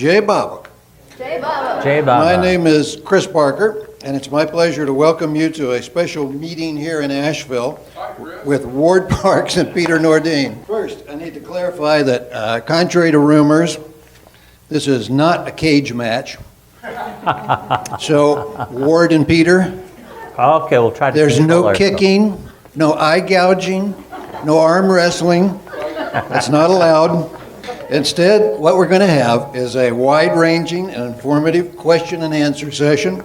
Jai Baba. Jai Baba. Jai Baba. My name is Chris Parker, and it's my pleasure to welcome you to a special meeting here in Asheville with Ward Parks and Peter Nordeen. First, I need to clarify that contrary to rumors, this is not a cage match. So, Ward and Peter, Okay, we'll try to. there's control no ourselves. kicking, no eye gouging, no arm wrestling. That's not allowed. Instead, what we're going to have is a wide-ranging and informative question and answer session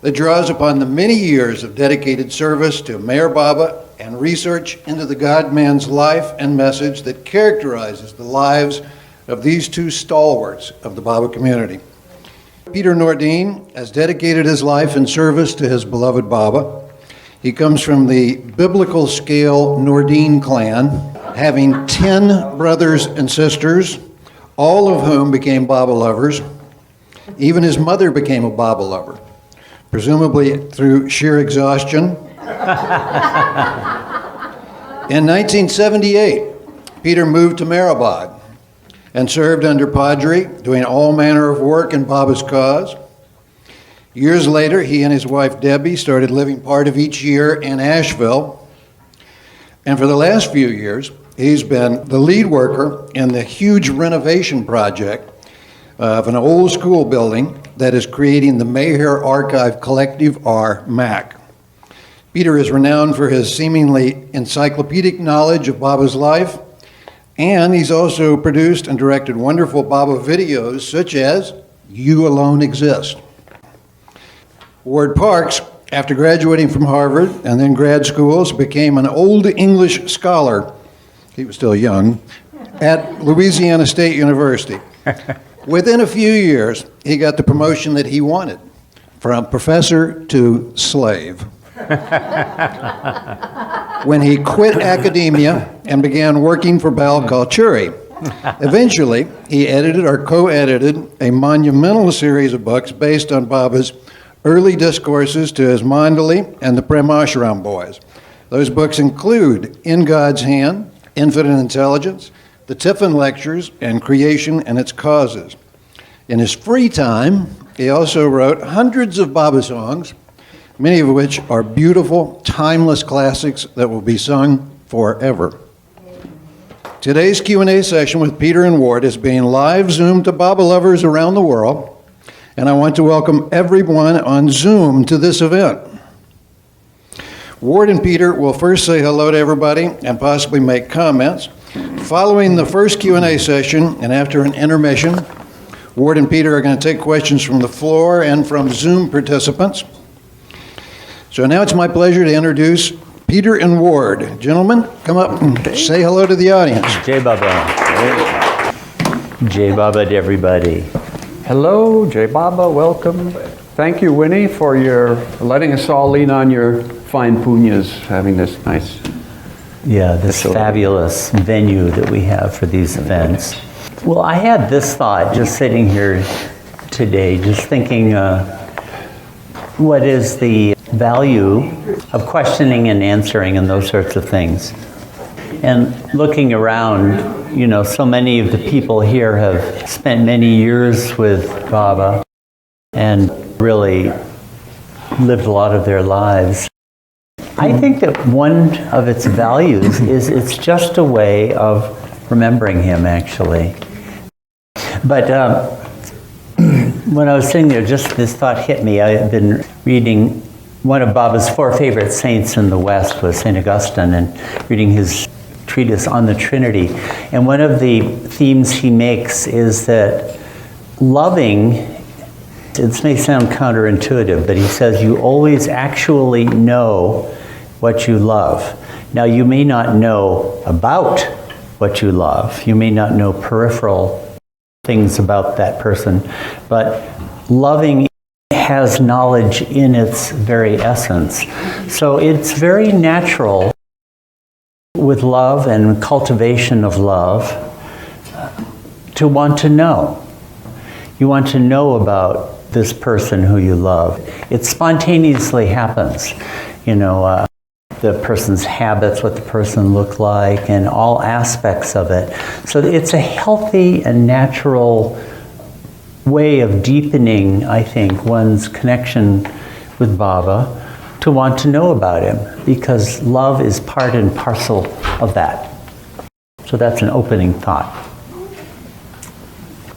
that draws upon the many years of dedicated service to Mayor Baba and research into the God-man's life and message that characterizes the lives of these two stalwarts of the Baba community. Peter Nordeen has dedicated his life in service to his beloved Baba. He comes from the biblical scale Nordeen clan, having 10 brothers and sisters, all of whom became Baba lovers. Even his mother became a Baba lover, presumably through sheer exhaustion. In 1978, Peter moved to Mehrabad and served under Padre, doing all manner of work in Baba's cause. Years later, he and his wife Debbie started living part of each year in Asheville. And for the last few years, he's been the lead worker in the huge renovation project of an old school building that is creating the Mayhair Archive Collective, or MAC. Peter is renowned for his seemingly encyclopedic knowledge of Baba's life, and he's also produced and directed wonderful Baba videos such as You Alone Exist. Ward Parks, after graduating from Harvard and then grad schools, became an Old English scholar, he was still young, at Louisiana State University. Within a few years, he got the promotion that he wanted, from professor to slave. When he quit academia and began working for Bal Kalturi. Eventually, he edited or co-edited a monumental series of books based on Baba's early discourses to his Mandali and the Prem Ashram boys. Those books include In God's Hand, Infinite Intelligence, the Tiffin Lectures, and Creation and Its Causes. In his free time, he also wrote hundreds of Baba songs, many of which are beautiful, timeless classics that will be sung forever. Today's Q&A session with Peter and Ward is being live Zoomed to Baba lovers around the world, and I want to welcome everyone on Zoom to this event. Ward and Peter will first say hello to everybody and possibly make comments. Following the first Q&A session and after an intermission, Ward and Peter are going to take questions from the floor and from Zoom participants. So now it's my pleasure to introduce Peter and Ward. Gentlemen, come up and say hello to the audience. Jai Baba. Jai Baba to everybody. Hello, Jai Baba, welcome. Thank you, Winnie, for your letting us all lean on your fine punyas, having this nice. Yeah, this fabulous venue that we have for these events. Well, I had this thought just sitting here today, just thinking, what is the value of questioning and answering and those sorts of things? And looking around, you know, so many of the people here have spent many years with Baba and really lived a lot of their lives. I think that one of its values is it's just a way of remembering him, actually. But when I was sitting there, just this thought hit me. I had been reading one of Baba's 4 favorite saints in the West was St. Augustine, and reading his treatise on the Trinity. And one of the themes he makes is that loving, this may sound counterintuitive, but he says you always actually know what you love. Now, you may not know about what you love. You may not know peripheral things about that person, but loving has knowledge in its very essence. So it's very natural with love and cultivation of love to want to know. You want to know about this person who you love. It spontaneously happens, you know, the person's habits, what the person looked like, and all aspects of it. So it's a healthy and natural way of deepening, I think, one's connection with Baba to want to know about him, because love is part and parcel of that. So that's an opening thought.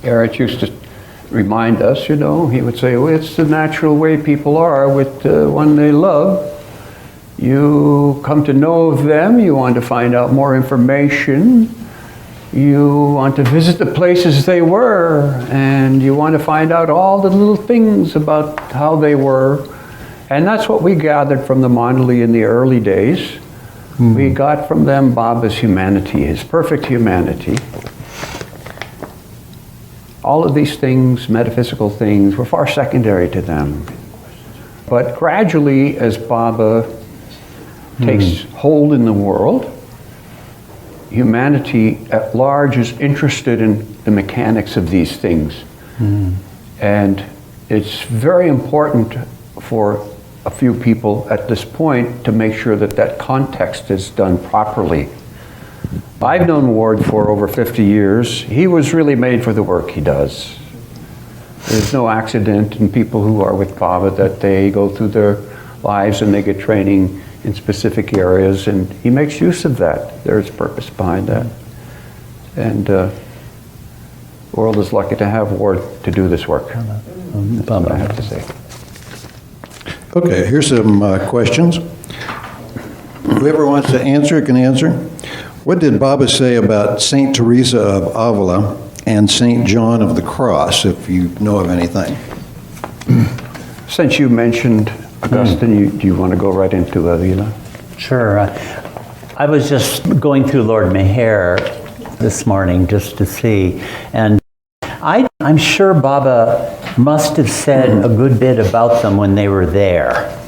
Eric used to remind us, he would say, well, it's the natural way people are with one they love. You come to know them, you want to find out more information, you want to visit the places they were, and you want to find out all the little things about how they were. And that's what we gathered from the Mandali in the early days. We got from them Baba's humanity, his perfect humanity. All of these things, metaphysical things, were far secondary to them. But gradually, as Baba takes hold in the world, humanity at large is interested in the mechanics of these things. And it's very important for a few people at this point to make sure that that context is done properly. I've known Ward for over 50 years. He was really made for the work he does. There's no accident in people who are with Baba that they go through their lives and they get training in specific areas, and he makes use of that. There's purpose behind that. And the world is lucky to have Ward to do this work. That's what I have to say. Okay, here's some questions. Whoever wants to answer can answer. What did Baba say about Saint Teresa of Avila and Saint John of the Cross, if you know of anything? Since you mentioned Augustine, do you want to go right into Avila? Sure. I was just going through Lord Meher this morning just to see, and I'm sure Baba must have said a good bit about them when they were there,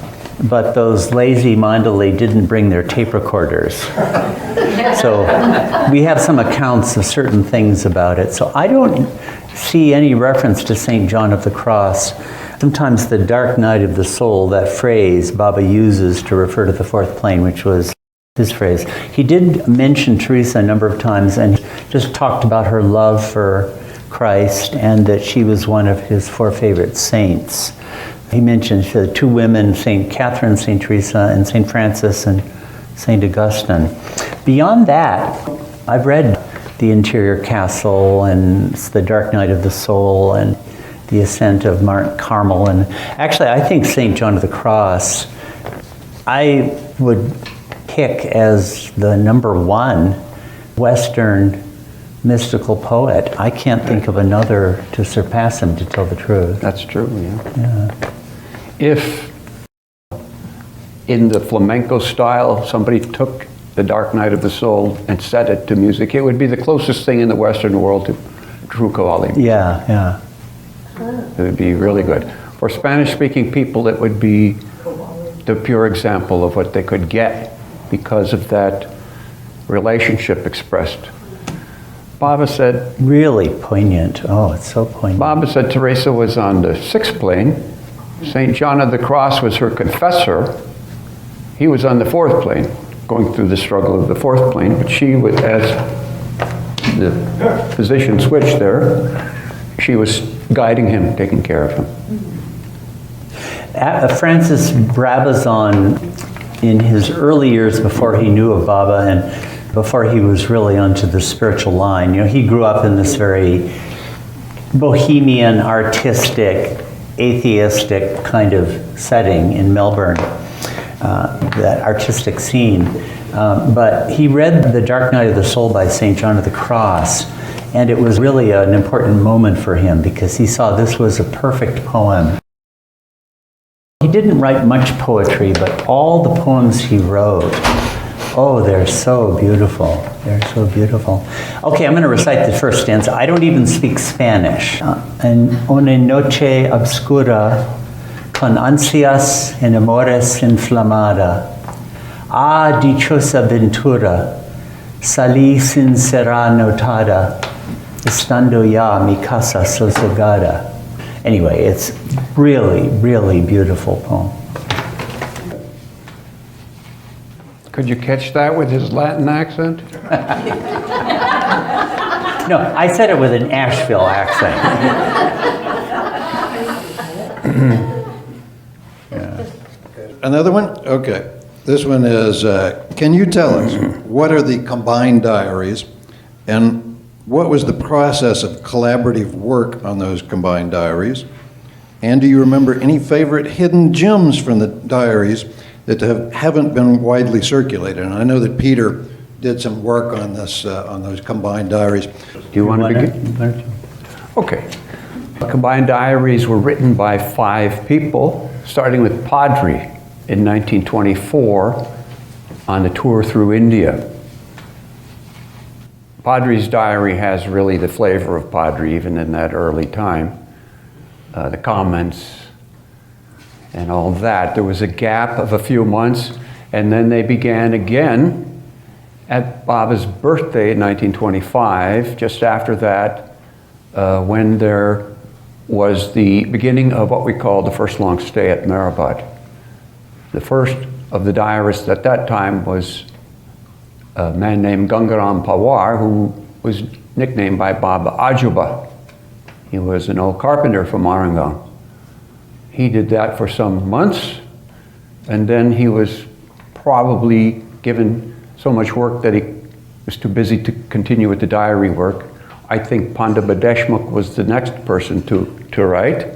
but those lazy Mandali didn't bring their tape recorders. So we have some accounts of certain things about it. So I don't see any reference to St. John of the Cross. Sometimes the dark night of the soul, that phrase Baba uses to refer to the fourth plane, which was his phrase. He did mention Teresa a number of times and just talked about her love for Christ and that she was one of his 4 favorite saints. He mentioned the 2 women, St. Catherine, St. Teresa, and St. Francis and St. Augustine. Beyond that, I've read The Interior Castle and The Dark Night of the Soul and The Ascent of Mount Carmel. And actually, I think St. John of the Cross, I would pick as the number 1 Western mystical poet. I can't think of another to surpass him, to tell the truth. That's true, yeah. If in the flamenco style somebody took The Dark Night of the Soul and set it to music, it would be the closest thing in the Western world to true Qawwali. Yeah. It would be really good. For Spanish-speaking people, it would be the pure example of what they could get because of that relationship expressed. Baba said... Really poignant. Oh, it's so poignant. Baba said Teresa was on the 6th plane. St. John of the Cross was her confessor. He was on the 4th plane, going through the struggle of the 4th plane, but she was, as the position switched there, she was guiding him, taking care of him. Francis Brabazon, in his early years before he knew of Baba and before he was really onto the spiritual line, he grew up in this very bohemian, artistic, atheistic kind of setting in Melbourne, that artistic scene. But he read The Dark Night of the Soul by St. John of the Cross, and it was really an important moment for him because he saw this was a perfect poem. He didn't write much poetry, but all the poems he wrote, oh, they're so beautiful. They're so beautiful. Okay, I'm going to recite the first stanza. I don't even speak Spanish. En una noche obscura, con ansias en amores inflamada, ah, dichosa ventura, salí sin será notada, estando ya mi casa sosegada. Anyway, it's really, really beautiful poem. Could you catch that with his Latin accent? No, I said it with an Asheville accent. Another one? Okay. This one is, can you tell us what are the combined diaries and what was the process of collaborative work on those combined diaries? And do you remember any favorite hidden gems from the diaries that haven't been widely circulated? And I know that Peter did some work on this, on those combined diaries. Do you want to begin? Okay. Combined diaries were written by 5 people, starting with Padre in 1924 on the tour through India. Padre's diary has really the flavor of Padre even in that early time. The comments and all that. There was a gap of a few months, and then they began again at Baba's birthday in 1925, just after that, when there was the beginning of what we call the first long stay at Mehrabad. The first of the diarists at that time was a man named Gangaram Pawar, who was nicknamed by Baba Ajuba. He was an old carpenter from Warangal. He did that for some months, and then he was probably given so much work that he was too busy to continue with the diary work. I think Pandaba Deshmukh was the next person to write.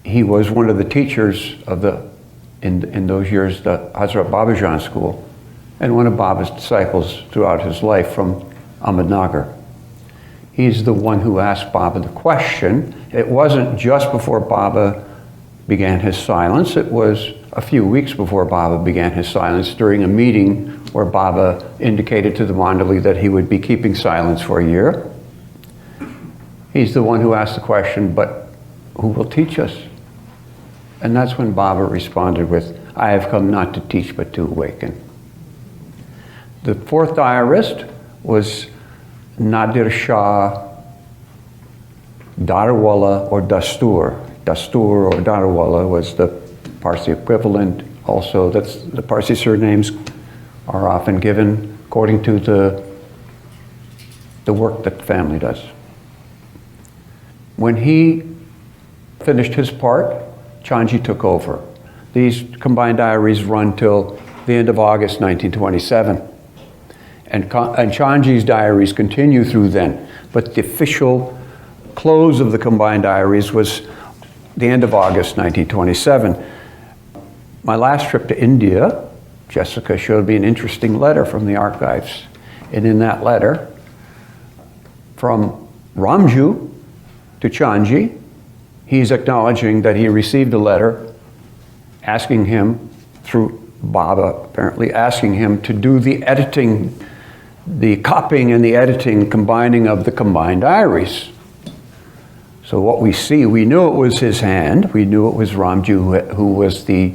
He was one of the teachers of in those years, the Hazrat Babajan school, and one of Baba's disciples throughout his life from Ahmednagar. He's the one who asked Baba the question. It wasn't just before Baba began his silence, it was a few weeks before Baba began his silence during a meeting where Baba indicated to the Mandali that he would be keeping silence for a year. He's the one who asked the question, but who will teach us? And that's when Baba responded with, I have come not to teach but to awaken. The 4th diarist was Nadir Shah Darwala or Dastur. Dastur or Darwala was the Parsi equivalent. Also, the Parsi surnames are often given according to the work that the family does. When he finished his part, Chanji took over. These combined diaries run till the end of August 1927. And Chanji's diaries continue through then. But the official close of the combined diaries was the end of August 1927. My last trip to India, Jessica showed me an interesting letter from the archives. And in that letter, from Ramju to Chanji, he's acknowledging that he received a letter asking him, through Baba apparently, asking him to do the editing, the copying and the editing, combining of the combined diaries. So what we see, we knew it was his hand, we knew it was Ramju who was the,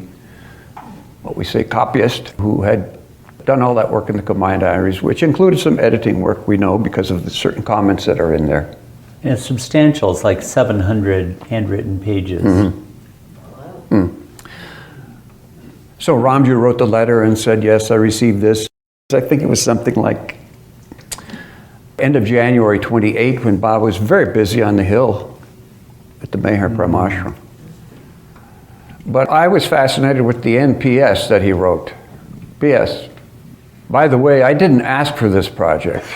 what we say, copyist, who had done all that work in the combined diaries, which included some editing work, we know, because of the certain comments that are in there. And it's substantial, it's like 700 handwritten pages. Mm-hmm. Mm. So Ramju wrote the letter and said, yes, I received this. I think it was something like end of January 28, when Baba was very busy on the hill at the Meher Brahmashram. But I was fascinated with the NPS that he wrote. P.S. By the way, I didn't ask for this project.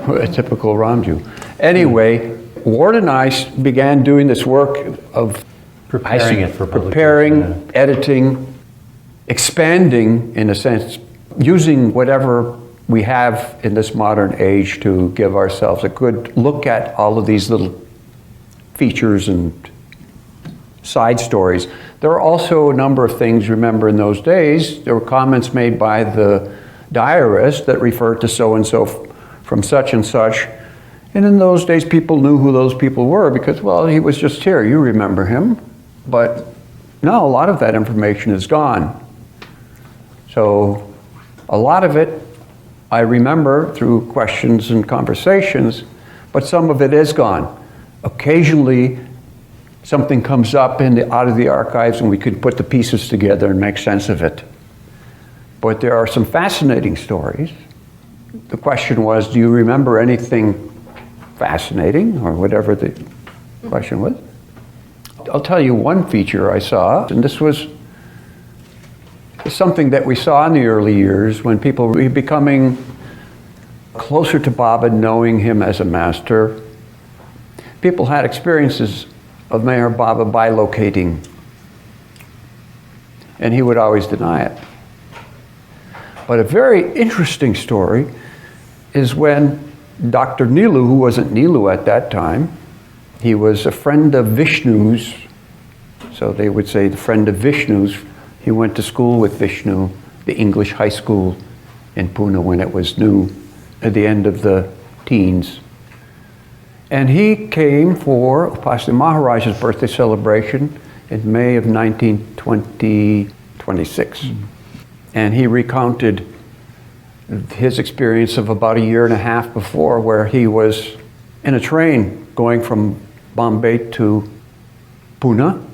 A typical Ramju. Anyway, Ward and I began doing this work of Preparing it for publication. Preparing, editing, expanding, in a sense, using whatever we have in this modern age to give ourselves a good look at all of these little features and side stories. There are also a number of things, remember in those days, there were comments made by the diarist that referred to so-and-so from such and such. And in those days, people knew who those people were because, well, he was just here, you remember him. But now a lot of that information is gone. So a lot of it I remember through questions and conversations, but some of it is gone. Occasionally, something comes up out of the archives and we could put the pieces together and make sense of it. But there are some fascinating stories. The question was, do you remember anything fascinating, or whatever the question was? I'll tell you one feature I saw, and this was something that we saw in the early years when people were becoming closer to Baba, knowing him as a master. People had experiences of Meher Baba bilocating, and he would always deny it. But a very interesting story is when Dr. Nilu, who wasn't Nilu at that time, he was a friend of Vishnu's, so they would say the friend of Vishnu's. He went to school with Vishnu, the English high school in Pune when it was new, at the end of the teens. And he came for Upasana Maharaj's birthday celebration in May of 1926. And he recounted his experience of about a year and a half before, where he was in a train going from Bombay to Pune,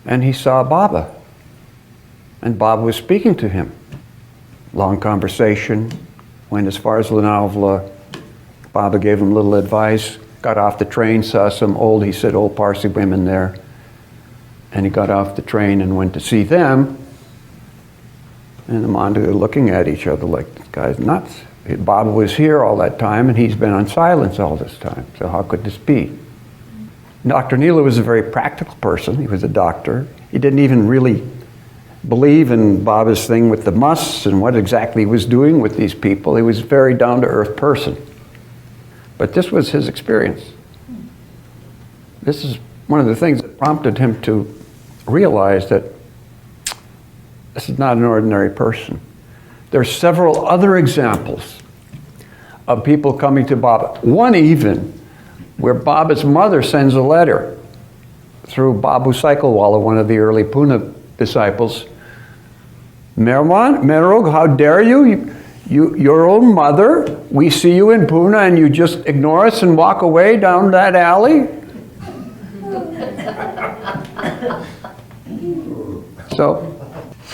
and he saw Baba. And Baba was speaking to him. Long conversation, went as far as Lonavala. Baba gave him a little advice, got off the train, saw some old Parsi women there. And he got off the train and went to see them. And the Mandu were looking at each other like, this guy's nuts. Baba was here all that time, and he's been on silence all this time. So how could this be? Dr. Neela was a very practical person. He was a doctor. He didn't even really believe in Baba's thing with the musts and what exactly he was doing with these people. He was a very down-to-earth person. But this was his experience. This is one of the things that prompted him to realize that this is not an ordinary person. There are several other examples of people coming to Baba. One even where Baba's mother sends a letter through Babu Cyclewala, one of the early Pune disciples. Merog, how dare you? Your own mother, we see you in Pune and you just ignore us and walk away down that alley? So,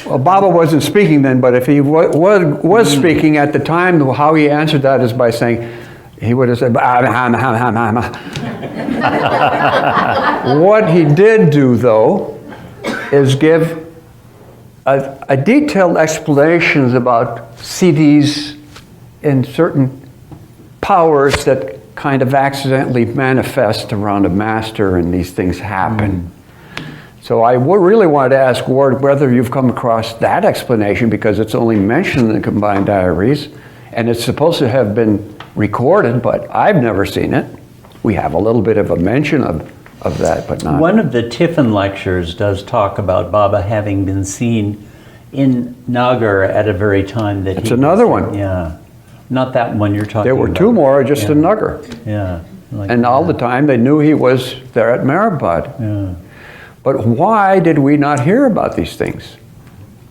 well, Baba wasn't speaking then, but if he was speaking at the time, how he answered that is by saying, he would have said, What he did do, though, is give a detailed explanations about siddhis and certain powers that kind of accidentally manifest around a master, and these things happen. So I really wanted to ask Ward whether you've come across that explanation, because it's only mentioned in the combined diaries, and it's supposed to have been recorded, but I've never seen it. We have a little bit of a mention of that, but not. One of the Tiffin lectures does talk about Baba having been seen in Nagar at a very time that It's another one. Yeah. Not that one you're talking about. There were two more just in Nagar. Yeah. Like and all the time they knew he was there at Mehrabad. Yeah. But why did we not hear about these things?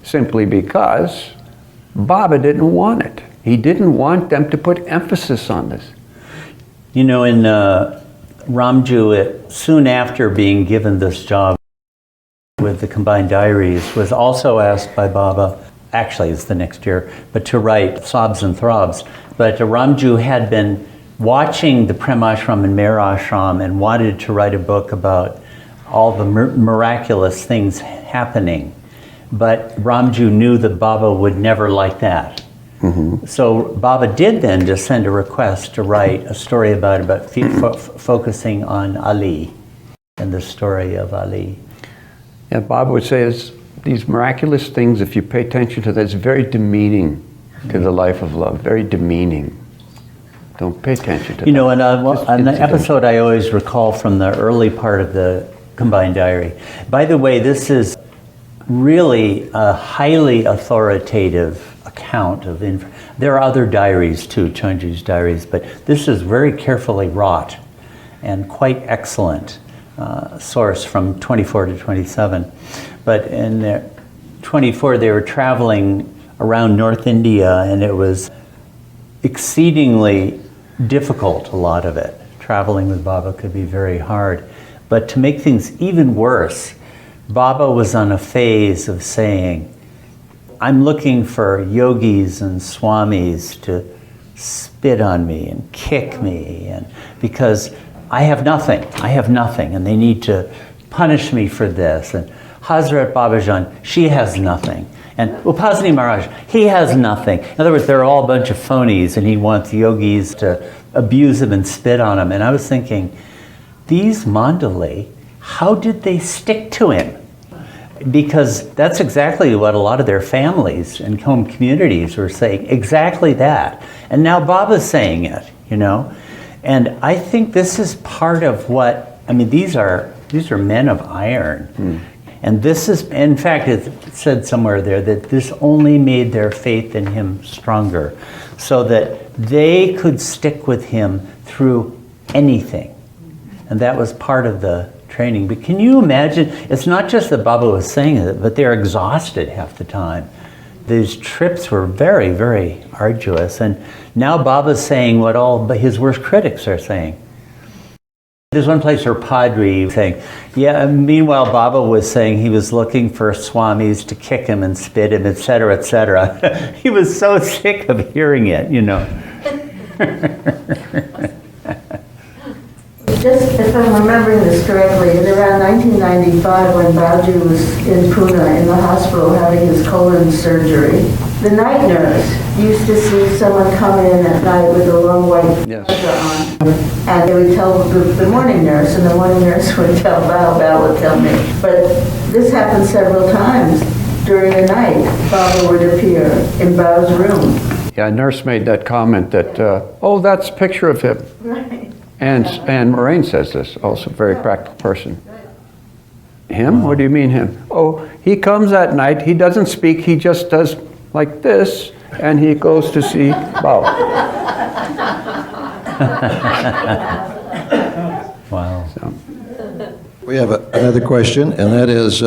Simply because Baba didn't want it. He didn't want them to put emphasis on this. You know, in Ramju, soon after being given this job with the combined diaries, was also asked by Baba, actually it's the next year, but to write Sobs and Throbs. But Ramju had been watching the Prem Ashram and Meher Ashram and wanted to write a book about all the miraculous things happening. But Ramju knew that Baba would never like that. Mm-hmm. So Baba did then just send a request to write a story about focusing on Ali and the story of Ali. Yeah, Baba would say these miraculous things, if you pay attention to that, it's very demeaning to the life of love, very demeaning. Don't pay attention to that. You know, and an episode I always recall from the early part of the combined diary. By the way, this is really a highly authoritative account of there are other diaries too, Chanju's diaries, but this is very carefully wrought and quite excellent source from 24 to 27. But in 24 they were traveling around North India, and it was exceedingly difficult, a lot of it. Traveling with Baba could be very hard. But to make things even worse, Baba was on a phase of saying, I'm looking for yogis and swamis to spit on me and kick me, and because I have nothing, and they need to punish me for this. And Hazrat Babajan, she has nothing. And Upasani Maharaj, he has nothing. In other words, they're all a bunch of phonies, and he wants yogis to abuse him and spit on him. And I was thinking, these mandali, how did they stick to him? Because that's exactly what a lot of their families and home communities were saying, exactly that. And now Baba's saying it, you know? And I think this is part of what, I mean, these are men of iron. And this is, in fact, it said somewhere there that this only made their faith in him stronger, so that they could stick with him through anything. And that was part of the training. But can you imagine, it's not just that Baba was saying it, but they're exhausted half the time. These trips were very, very arduous. And now Baba's saying what all but his worst critics are saying. There's one place where Padre was saying, yeah, meanwhile Baba was saying he was looking for swamis to kick him and spit him, etc., etc. He was so sick of hearing it, you know. Just if I'm remembering this correctly, in around 1995, when Bauji was in Pune in the hospital having his colon surgery, the night nurse used to see someone come in at night with a long white sweater on, and they would tell the morning nurse, and the morning nurse would tell Bao would tell me. But this happened several times during the night. Baba would appear in Bao's room. Yeah, a nurse made that comment that, oh, that's a picture of him. Right. And Moraine says this, also a very practical person. Him? What do you mean him? Oh, he comes at night, he doesn't speak, he just does like this, and he goes to see Bao. Wow. So. We have another question, and that is,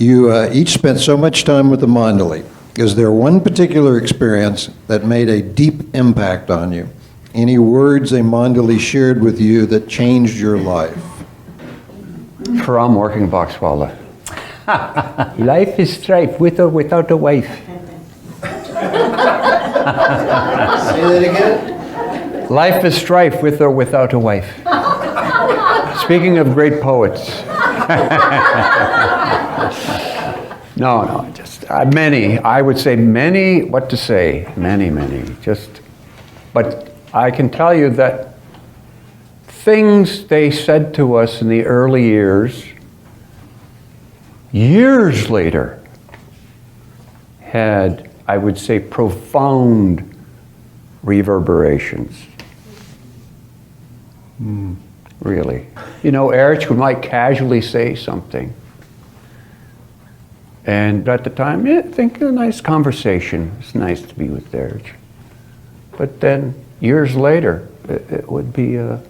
you each spent so much time with the mandali. Is there one particular experience that made a deep impact on you? Any words a mandali shared with you that changed your life? From working Boxwala. Life is strife with or without a wife. Say that again? Life is strife with or without a wife. Speaking of great poets. No, just many. I would say many, what to say? Many. But I can tell you that things they said to us in the early years later, had, I would say, profound reverberations. Really. You know, Erich might casually say something. And at the time, yeah, think a nice conversation. It's nice to be with Erich. But then, years later, it would be a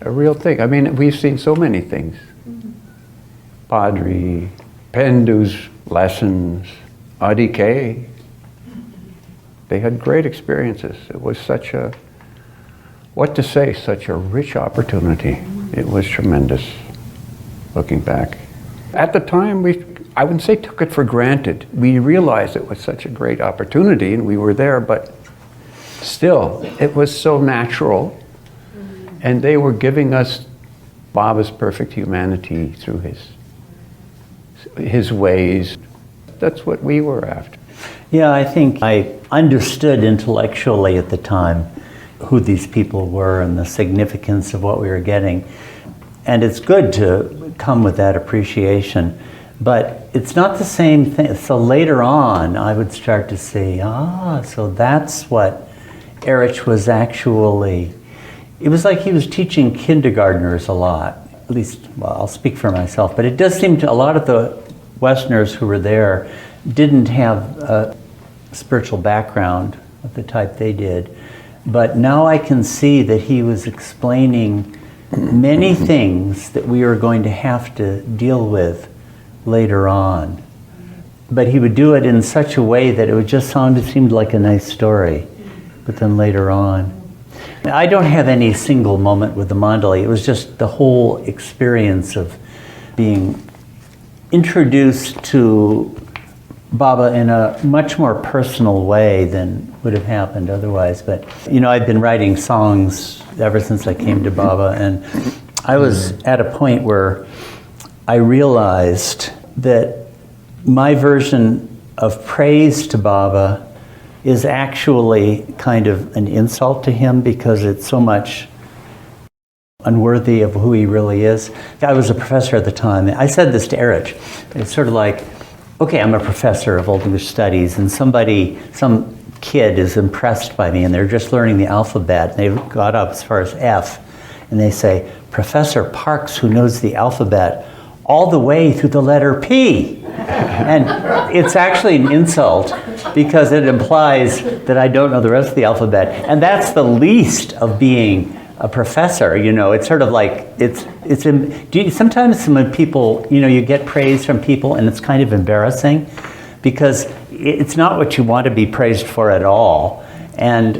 real thing. I mean, we've seen so many things. Padre, Pendu's lessons, Adi K. They had great experiences. It was such a, what to say, such a rich opportunity. It was tremendous, looking back. At the time, I wouldn't say took it for granted. We realized it was such a great opportunity and we were there, but still, it was so natural, and they were giving us Baba's perfect humanity through his ways. That's what we were after. Yeah, I think I understood intellectually at the time who these people were and the significance of what we were getting. And it's good to come with that appreciation. But it's not the same thing. So later on, I would start to see, so that's what Erich was actually, it was like he was teaching kindergartners a lot. At least, well, I'll speak for myself, but it does seem to, a lot of the Westerners who were there didn't have a spiritual background of the type they did. But now I can see that he was explaining many things that we are going to have to deal with later on. But he would do it in such a way that it would just seemed like a nice story. But then later on, I don't have any single moment with the mandali. It was just the whole experience of being introduced to Baba in a much more personal way than would have happened otherwise. But, I've been writing songs ever since I came to Baba, and I was at a point where I realized that my version of praise to Baba is actually kind of an insult to him because it's so much unworthy of who he really is. I was a professor at the time. I said this to Erich. It's sort of like, okay, I'm a professor of Old English Studies, and some kid is impressed by me, and they're just learning the alphabet, and they've got up as far as F, and they say, Professor Parks, who knows the alphabet all the way through the letter P. And it's actually an insult because it implies that I don't know the rest of the alphabet. And that's the least of being a professor, It's sort of like, sometimes when people, you get praise from people and it's kind of embarrassing because it's not what you want to be praised for at all. And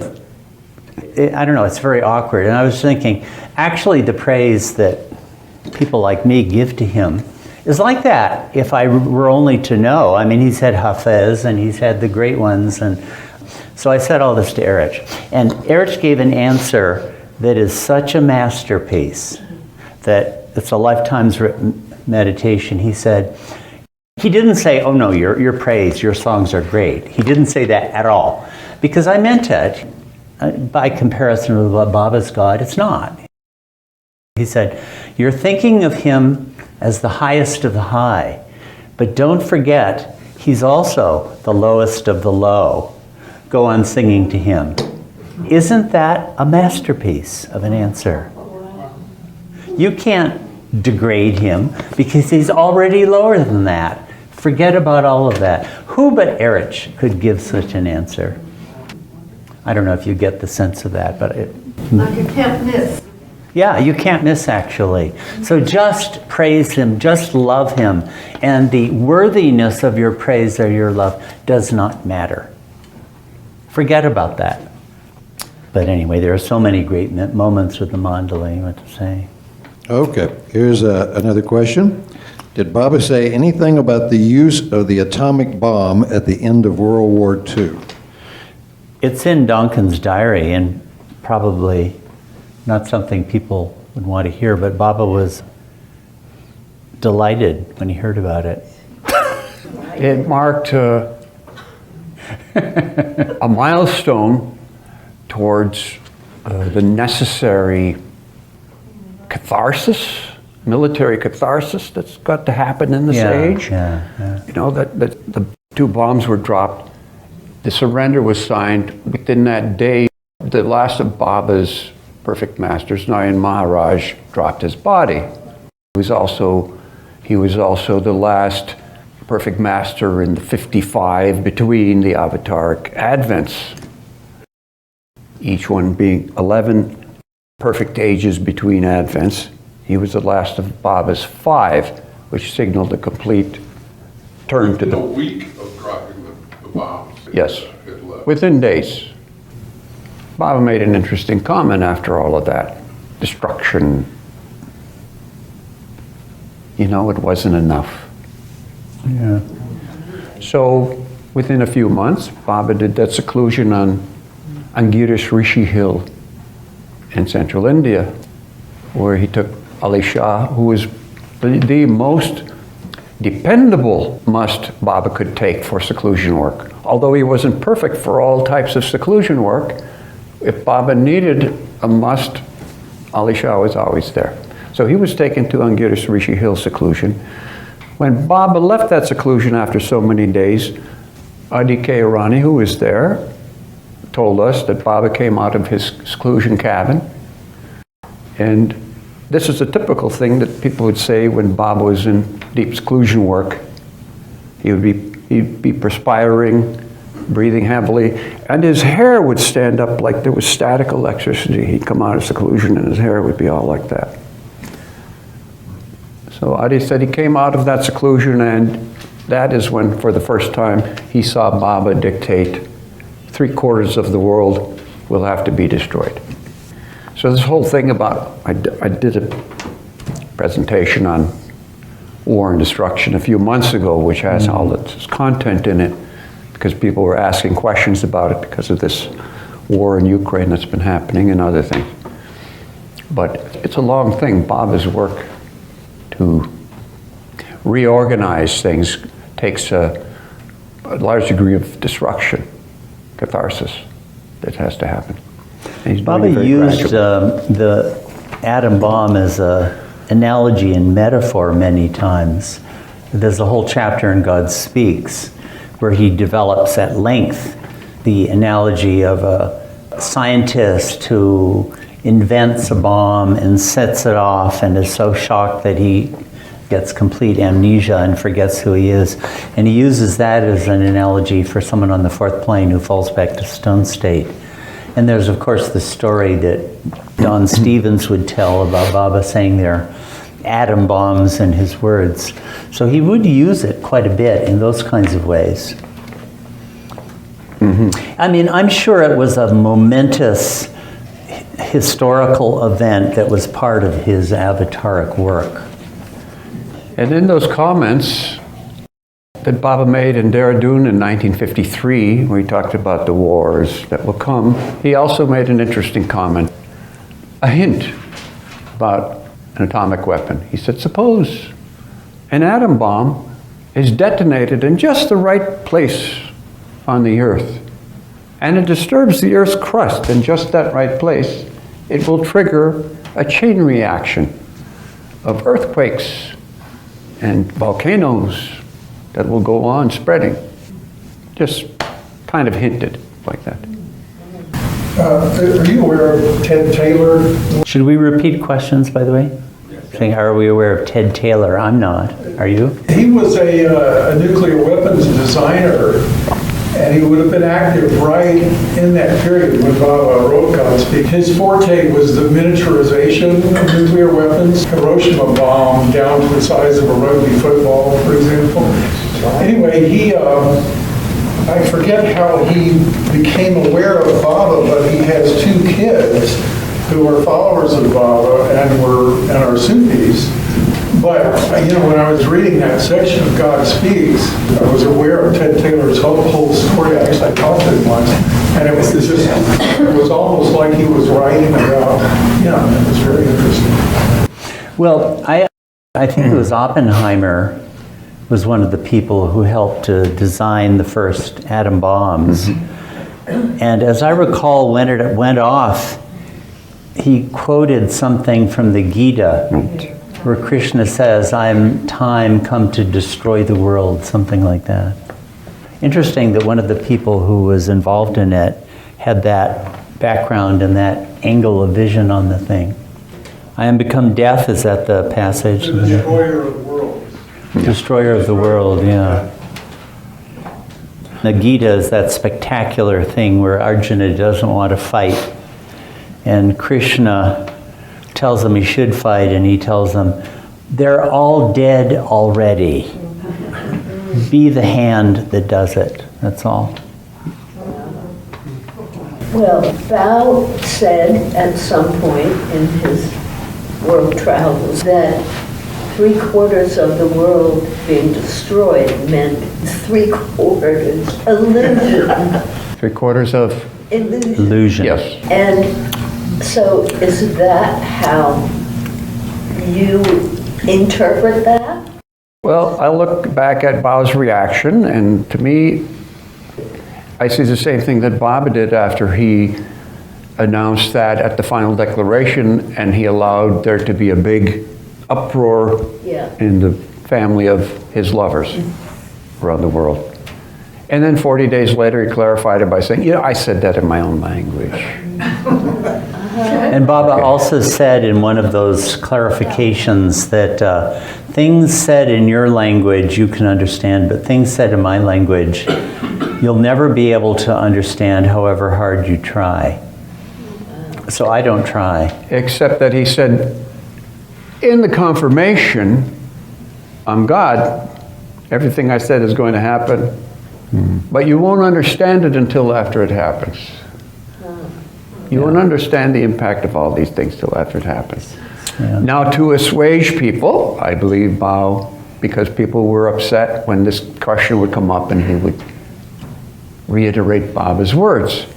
I don't know, it's very awkward. And I was thinking, actually the praise that people like me give to him is like that if I were only to know. I mean, he's had Hafez and he's had the great ones. And so I said all this to Erich. And Erich gave an answer that is such a masterpiece that it's a lifetime's meditation. He said, he didn't say, oh no, your praise, your songs are great. He didn't say that at all. Because I meant it. By comparison with Baba's God, it's not. He said, you're thinking of him as the highest of the high, but don't forget, he's also the lowest of the low. Go on singing to him. Isn't that a masterpiece of an answer? You can't degrade him because he's already lower than that. Forget about all of that. Who but Erich could give such an answer? I don't know if you get the sense of that, but like you can't miss. Yeah, you can't miss actually. So just praise him, just love him, and the worthiness of your praise or your love does not matter. Forget about that. But anyway, there are so many great moments with the mandali, what to say. Okay, here's another question. Did Baba say anything about the use of the atomic bomb at the end of World War II? It's in Donkin's diary, and probably not something people would want to hear, but Baba was delighted when he heard about it. It marked a milestone towards the necessary catharsis, military catharsis that's got to happen in this age. Yeah. You know, that the two bombs were dropped. The surrender was signed. Within that day, the last of Baba's perfect masters, Narayan Maharaj, dropped his body. He was also the last perfect master in the 55 between the avataric advents, each one being 11 perfect ages between advents. He was the last of Baba's 5, which signaled a complete turn to In the... a week of dropping the bombs. Yes, It left. within days. Baba made an interesting comment after all of that. Destruction. You know, it wasn't enough. Yeah. So within a few months, Baba did that seclusion on Angirish Rishi Hill in central India, where he took Ali Shah, who was the most dependable must Baba could take for seclusion work. Although he wasn't perfect for all types of seclusion work, if Baba needed a must, Ali Shah was always there. So he was taken to Angirish Rishi Hill seclusion. When Baba left that seclusion after so many days, Adi K. Irani, who was there, told us that Baba came out of his seclusion cabin. And this is a typical thing that people would say when Baba was in deep seclusion work. He'd be perspiring, breathing heavily, and his hair would stand up like there was static electricity. He'd come out of seclusion and his hair would be all like that. So Adi said he came out of that seclusion, and that is when, for the first time, he saw Baba dictate 3/4 of the world will have to be destroyed. So this whole thing about, I did a presentation on War and Destruction a few months ago, which has all this content in it, because people were asking questions about it because of this war in Ukraine that's been happening and other things. But it's a long thing. Baba's work to reorganize things takes a large degree of destruction, catharsis that has to happen. And he's doing it Baba very used gradually. the atom bomb as an analogy and metaphor many times. There's a whole chapter in God Speaks where he develops at length the analogy of a scientist who invents a bomb and sets it off and is so shocked that he gets complete amnesia and forgets who he is. And he uses that as an analogy for someone on the fourth plane who falls back to stone state. And there's, of course, the story that Don Stevens would tell about Baba saying they're atom bombs in his words. So he would use it quite a bit in those kinds of ways. I mean, I'm sure it was a momentous historical event that was part of his avataric work. And in those comments that Baba made in Dehradun in 1953, where he talked about the wars that will come, he also made an interesting comment, a hint about an atomic weapon. He said, suppose an atom bomb is detonated in just the right place on the Earth, and it disturbs the Earth's crust in just that right place, it will trigger a chain reaction of earthquakes and volcanoes that will go on spreading. Just kind of hinted like that. Are you aware of Ted Taylor? Should we repeat questions, by the way? Saying, are we aware of Ted Taylor? I'm not. Are you? He was a nuclear weapons designer, and he would have been active right in that period when Baba wrote Godspeed. His forte was the miniaturization of nuclear weapons, Hiroshima bomb down to the size of a rugby football, for example. Anyway, I forget how he became aware of Baba, but he has two kids who are followers of Baba and are Sufis. But, when I was reading that section of God Speaks, I was aware of Ted Taylor's whole story. Actually, I talked to him once, and it was almost like he was writing about, it was very interesting. Well, I think it was Oppenheimer was one of the people who helped to design the first atom bombs. And as I recall, when it went off, he quoted something from the Gita, where Krishna says, I'm time come to destroy the world, something like that. Interesting that one of the people who was involved in it had that background and that angle of vision on the thing. I am become death, is that the passage? The destroyer of the world. Destroyer of the world, yeah. The Gita is that spectacular thing where Arjuna doesn't want to fight. And Krishna tells him he should fight, and he tells them, they're all dead already. Be the hand that does it. That's all. Well, Bao said at some point in his world travels that 3/4 of the world being destroyed meant 3/4 illusion. 3/4 of Illusion. yes. And so is that how you interpret that? Well, I look back at Baba's reaction, and to me, I see the same thing that Baba did after he announced that at the final declaration, and he allowed there to be a big uproar in the family of his lovers around the world. And then 40 days later, he clarified it by saying, I said that in my own language. And Baba also said in one of those clarifications that things said in your language you can understand, but things said in my language you'll never be able to understand however hard you try. So I don't try. Except that he said, in the confirmation, I'm God, everything I said is going to happen, but you won't understand it until after it happens. You won't understand the impact of all these things till after it happens. Yeah. Now, to assuage people, I believe Bao because people were upset when this question would come up and he would reiterate Baba's words.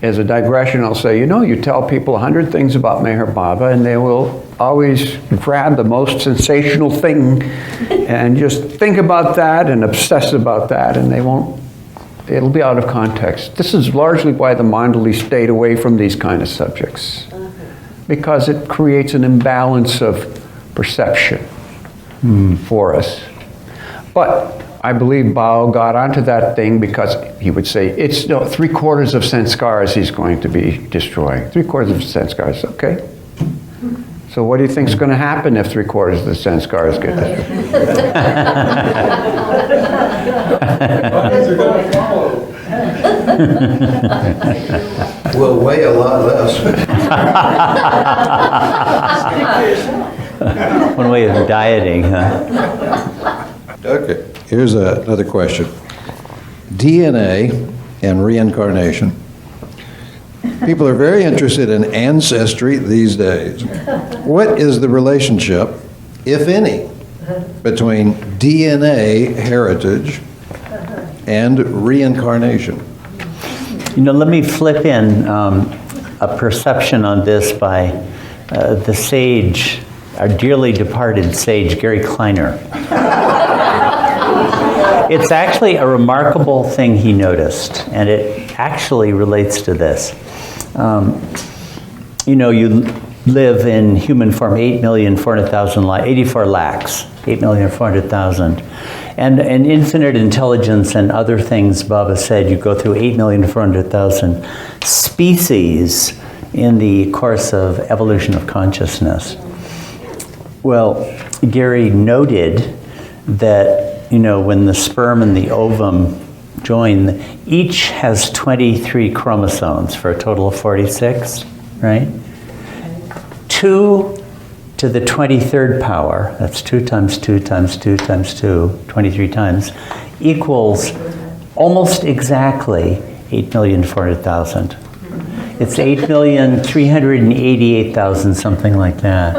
As a digression, I'll say, you tell people 100 things about Meher Baba and they will always grab the most sensational thing and just think about that and obsess about that, and it'll be out of context. This is largely why the Mandali stayed away from these kind of subjects, because it creates an imbalance of perception for us. But I believe Bao got onto that thing because he would say, it's 3/4 of sanskars he's going to be destroying. 3/4 of sanskars, okay. So what do you think is going to happen if 3/4 of the sanskars get destroyed? Others are going to follow. Will weigh a lot less. One way of dieting, huh? Okay, here's another question. DNA and reincarnation. People are very interested in ancestry these days. What is the relationship, if any, between DNA heritage and reincarnation? Let me flip in a perception on this by the sage, our dearly departed sage, Gary Kleiner. It's actually a remarkable thing he noticed, and it actually relates to this. You live in human form 8,400,000, 84 lakhs, 8,400,000. And infinite intelligence and other things, Baba said, you go through 8,400,000 species in the course of evolution of consciousness. Well, Gary noted that, when the sperm and the ovum join, each has 23 chromosomes for a total of 46, right? 2 to the 23rd power, that's 2 times 2 times 2 times 2, 23 times, equals almost exactly 8,400,000. It's 8,388,000, something like that.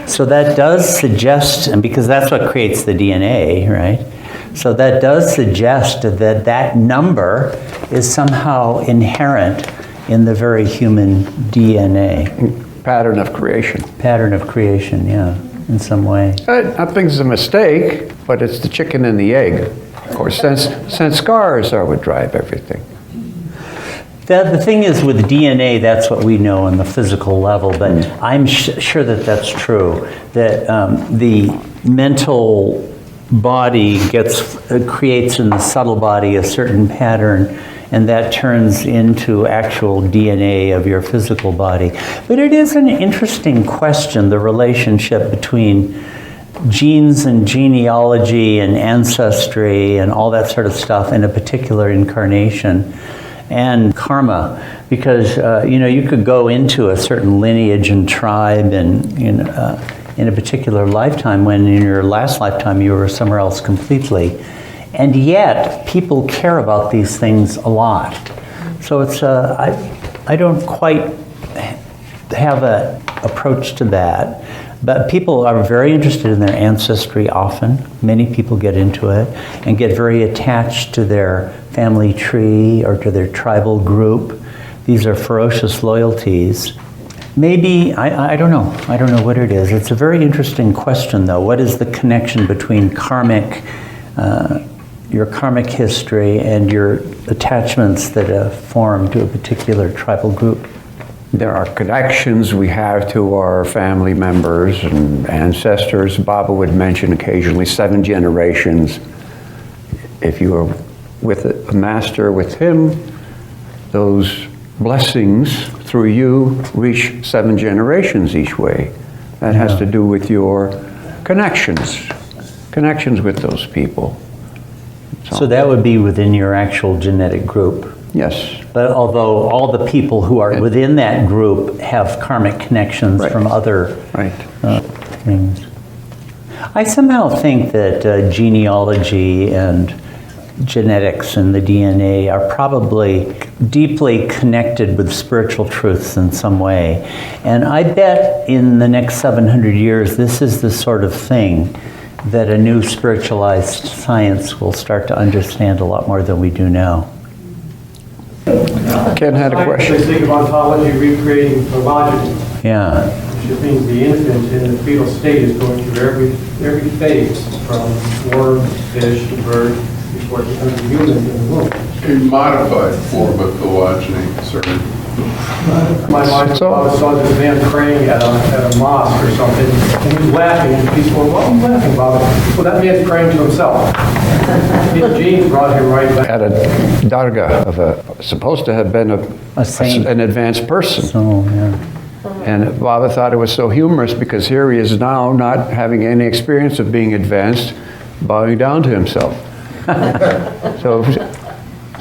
So that does suggest, and because that's what creates the DNA, right? So that does suggest that that number is somehow inherent in the very human DNA. Pattern of creation. Pattern of creation, yeah, in some way. Nothing's a mistake, but it's the chicken and the egg. Of course, sanskars are what drive everything. The thing is, with DNA, that's what we know on the physical level, but I'm sure that that's true, that the mental body creates in the subtle body a certain pattern, and that turns into actual DNA of your physical body. But it is an interesting question, the relationship between genes and genealogy and ancestry and all that sort of stuff in a particular incarnation, and karma, because you could go into a certain lineage and tribe and in a particular lifetime, when in your last lifetime you were somewhere else completely, and yet people care about these things a lot. So it's I don't quite have an approach to that, but people are very interested in their ancestry often. Many people get into it and get very attached to their family tree or to their tribal group. These are ferocious loyalties. Maybe, I don't know. I don't know what it is. It's a very interesting question, though. What is the connection between your karmic history and your attachments that have formed to a particular tribal group? There are connections we have to our family members and ancestors. Baba would mention occasionally 7 generations. If you are with a master, with him, those blessings through you reach 7 generations each way. That has to do with your connections with those people. So that would be within your actual genetic group. Yes. But although all the people who are within that group have karmic connections from other things. I somehow think that genealogy and genetics and the DNA are probably deeply connected with spiritual truths in some way. And I bet in the next 700 years, this is the sort of thing that a new spiritualized science will start to understand a lot more than we do now. Ken had a question. Scientists think of ontology recreating phylogeny, Yeah. which means the infant in the fetal state is going through every phase, from worm, fish, to bird, before it becomes a human in the womb. A modified form of phylogeny, sir. My father saw this man praying at a mosque or something, and he was laughing, and people were, "What are you laughing about?" Well, that man's praying to himself. His genes brought him right back. At a dargah of supposed to have been A saint. an advanced person. So, yeah. And Baba thought it was so humorous because here he is now not having any experience of being advanced, bowing down to himself. So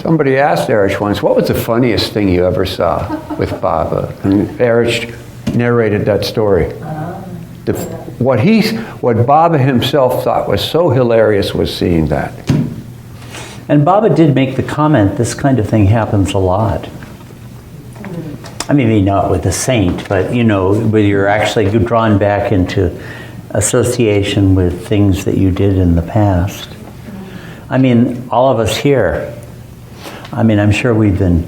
somebody asked Erich once, what was the funniest thing you ever saw with Baba? And Erich narrated that story. What Baba himself thought was so hilarious was seeing that. And Baba did make the comment, this kind of thing happens a lot. I mean, maybe not with a saint, but you know, where you're actually drawn back into association with things that you did in the past. I mean, all of us here, I mean, I'm sure we've been,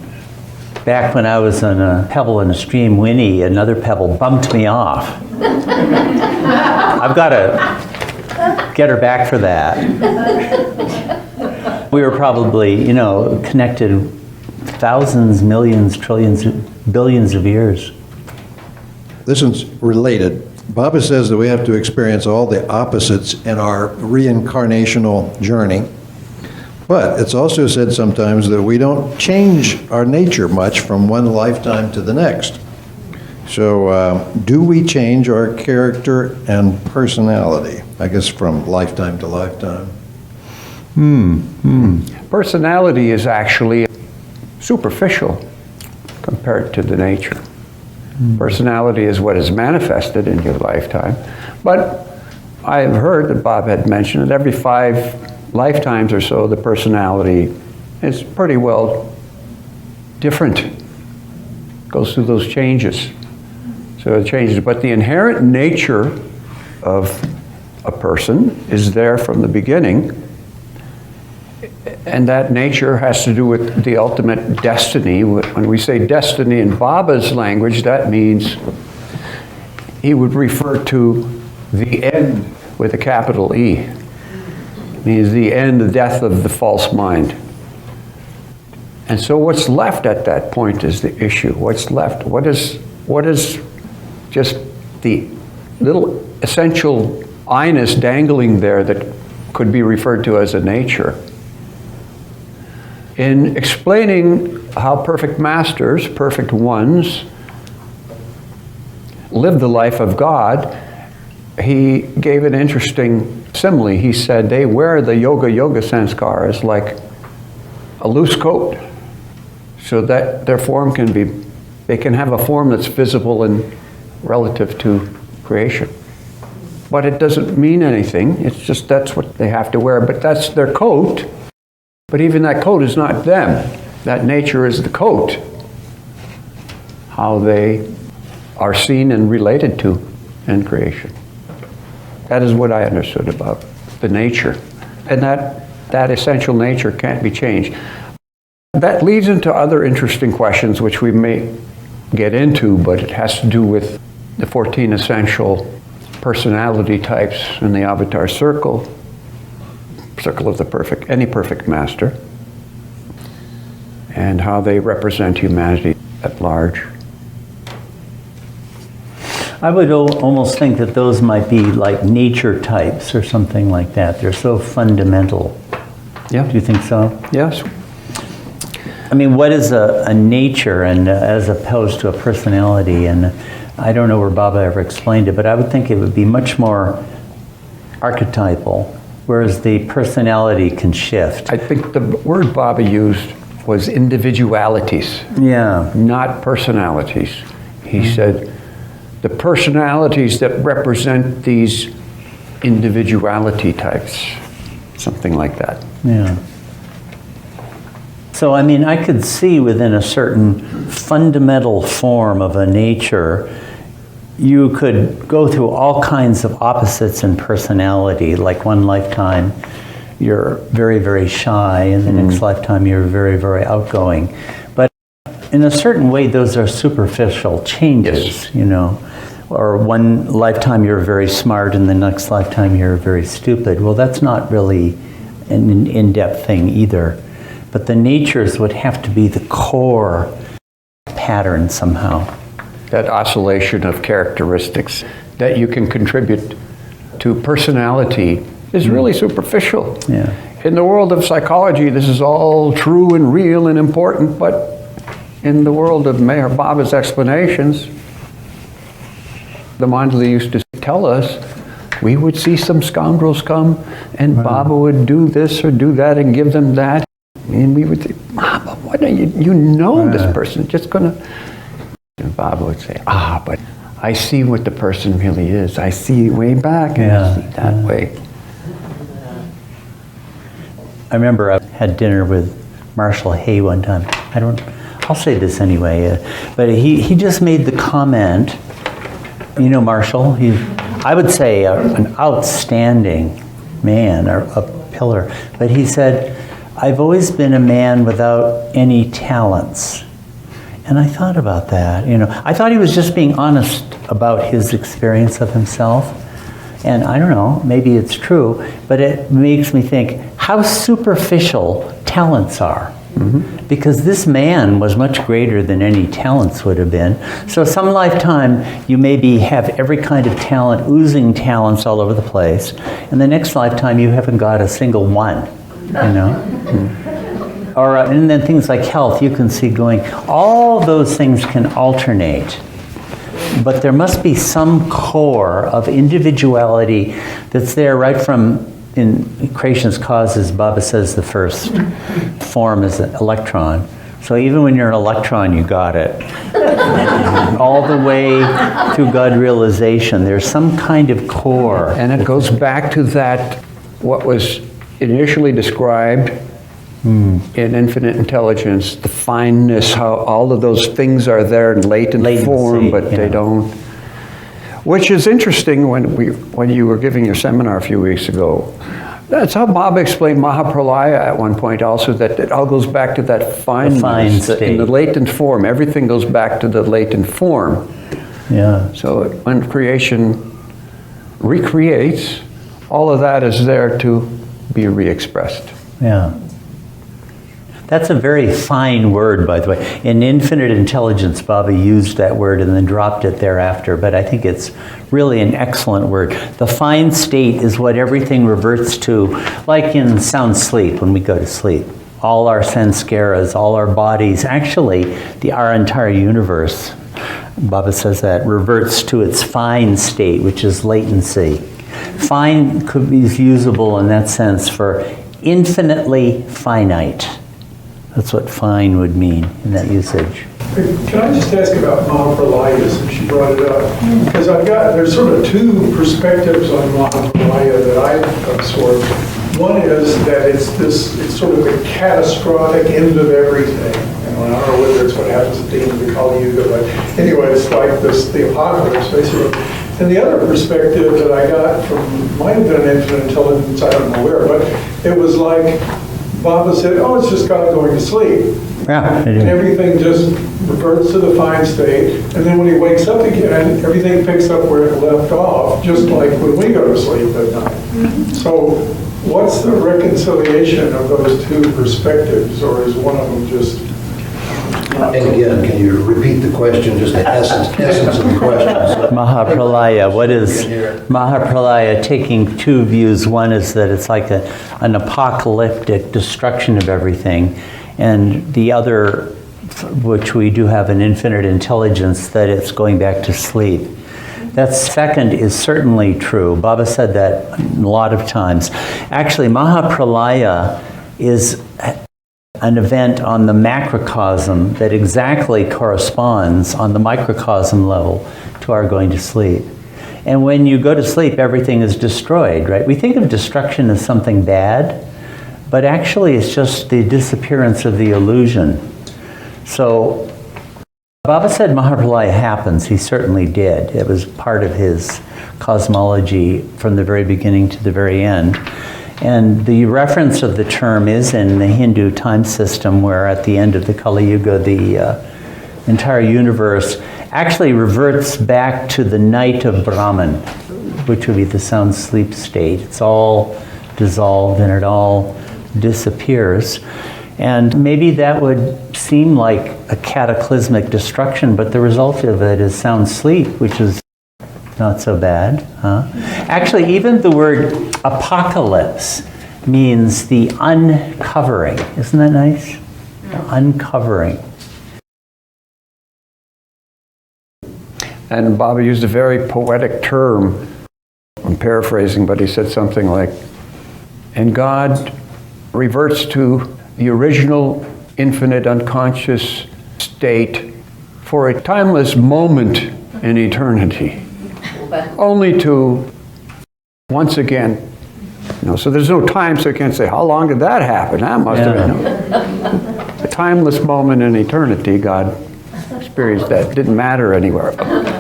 back when I was on a pebble in a stream, Winnie, another pebble bumped me off. I've got to get her back for that. We were probably, you know, connected thousands, millions, trillions, billions of years. This is related. Baba says that we have to experience all the opposites in our reincarnational journey. But it's also said sometimes that we don't change our nature much from one lifetime to the next. So do we change our character and personality, I guess, from lifetime to lifetime? Personality is actually superficial compared to the nature. Personality is what is manifested in your lifetime. But I've heard that Bob had mentioned that every 5 lifetimes or so, the personality is pretty well different. Goes through those changes. So it changes. But the inherent nature of a person is there from the beginning. And that nature has to do with the ultimate destiny. When we say destiny in Baba's language, that means he would refer to the end with a capital E. It means the end, the death of the false mind. And so what's left at that point is the issue. What's left? What is just the little essential I-ness dangling there that could be referred to as a nature? In explaining how perfect masters, perfect ones, live the life of God, he gave an interesting simile. He said they wear the yoga sanskars like a loose coat so that their form can be, they can have a form that's visible and relative to creation. But it doesn't mean anything. It's just that's what they have to wear. But that's their coat. But even that coat is not them. That nature is the coat. How they are seen and related to in creation. That is what I understood about the nature. And that essential nature can't be changed. That leads into other interesting questions which we may get into, but it has to do with the 14 essential personality types in the avatar circle of the perfect, any perfect master, and how they represent humanity at large. I would almost think that those might be like nature types or something like that. They're so fundamental. Yeah. Do you think so? Yes. I mean, what is a nature and as opposed to a personality? And I don't know where Baba ever explained it, but I would think it would be much more archetypal, whereas the personality can shift. I think the word Baba used was individualities, Yeah. not personalities. He said the personalities that represent these individuality types, something like that. Yeah. So, I mean, I could see within a certain fundamental form of a nature, you could go through all kinds of opposites in personality. Like one lifetime, you're very, very shy, and the next lifetime, you're very, very outgoing. But in a certain way, those are superficial changes, you know. Or one lifetime, you're very smart, and the next lifetime, you're very stupid. Well, that's not really an in-depth thing either. But the natures would have to be the core pattern somehow. That oscillation of characteristics that you can contribute to personality is really superficial. Yeah. In the world of psychology, this is all true and real and important, but in the world of Mayor Baba's explanations, the Mandala used to tell us, we would see some scoundrels come, and Baba would do this or do that and give them that, and we would say, Baba, what are you know this person, just gonna... And Baba would say, but I see what the person really is. I see way back, and I see that way. I remember I had dinner with Marshall Hay one time. I'll say this anyway, but he just made the comment, you know Marshall, I would say an outstanding man, or a pillar, but he said, I've always been a man without any talents. And I thought about that, you know. I thought he was just being honest about his experience of himself. And I don't know, maybe it's true, but it makes me think how superficial talents are. Because this man was much greater than any talents would have been. So some lifetime you maybe have every kind of talent, oozing talents all over the place. And the next lifetime you haven't got a single one, you know. Or, and then things like health, you can see going, all those things can alternate. But there must be some core of individuality that's there right from, in creation's causes, Baba says the first form is an electron. So even when you're an electron, you got it. All the way through God realization, there's some kind of core. And it goes back to that, what was initially described in infinite intelligence, the fineness, how all of those things are there in latent form, but they don't. Which is interesting when you were giving your seminar a few weeks ago. That's how Baba explained Mahapralaya at one point also, that it all goes back to that fineness in the latent form. Everything goes back to the latent form. Yeah. So when creation recreates, all of that is there to be re-expressed. Yeah. That's a very fine word, by the way. In infinite intelligence, Baba used that word and then dropped it thereafter, but I think it's really an excellent word. The fine state is what everything reverts to, like in sound sleep, when we go to sleep. All our sanskaras, all our bodies, actually, our entire universe, Baba says that, reverts to its fine state, which is latency. Fine could be usable in that sense for infinitely finite. That's what fine would mean in that usage. Can I just ask about Mahapralaya, since you brought it up? Because there's sort of two perspectives on Mahapralaya that I've absorbed. One is that it's sort of the catastrophic end of everything. You know, I don't know whether it's what happens at the end of the Kali Yuga, but anyway, it's like the apocalypse, basically. And the other perspective that I got from, might have been an infinite intelligence, I don't know where, but it was like, Baba said, it's just God going to sleep. Yeah, and everything just reverts to the fine state. And then when he wakes up again, everything picks up where it left off, just like when we go to sleep at night. So what's the reconciliation of those two perspectives, or is one of them just... And again, can you repeat the question, just the essence of the question? Mahapralaya, what is Mahapralaya? Taking two views. One is that it's like an apocalyptic destruction of everything, and the other, which we do have an infinite intelligence, that it's going back to sleep. That second is certainly true. Baba said that a lot of times. Actually, Mahapralaya is an event on the macrocosm that exactly corresponds on the microcosm level to our going to sleep. And when you go to sleep, everything is destroyed, right? We think of destruction as something bad, but actually it's just the disappearance of the illusion. So Baba said Mahapralaya happens. He certainly did. It was part of his cosmology from the very beginning to the very end. And the reference of the term is in the Hindu time system, where at the end of the Kali Yuga, the entire universe actually reverts back to the night of Brahman, which would be the sound sleep state. It's all dissolved and it all disappears. And maybe that would seem like a cataclysmic destruction, but the result of it is sound sleep, which is not so bad. Huh? Actually, even the word apocalypse means the uncovering. Isn't that nice? The uncovering. And Baba used a very poetic term. I'm paraphrasing, but he said something like, and God reverts to the original infinite unconscious state for a timeless moment in eternity, only to once again, so there's no time, so you can't say, how long did that happen? That must have been a timeless moment in eternity. God experienced that. It didn't matter anywhere.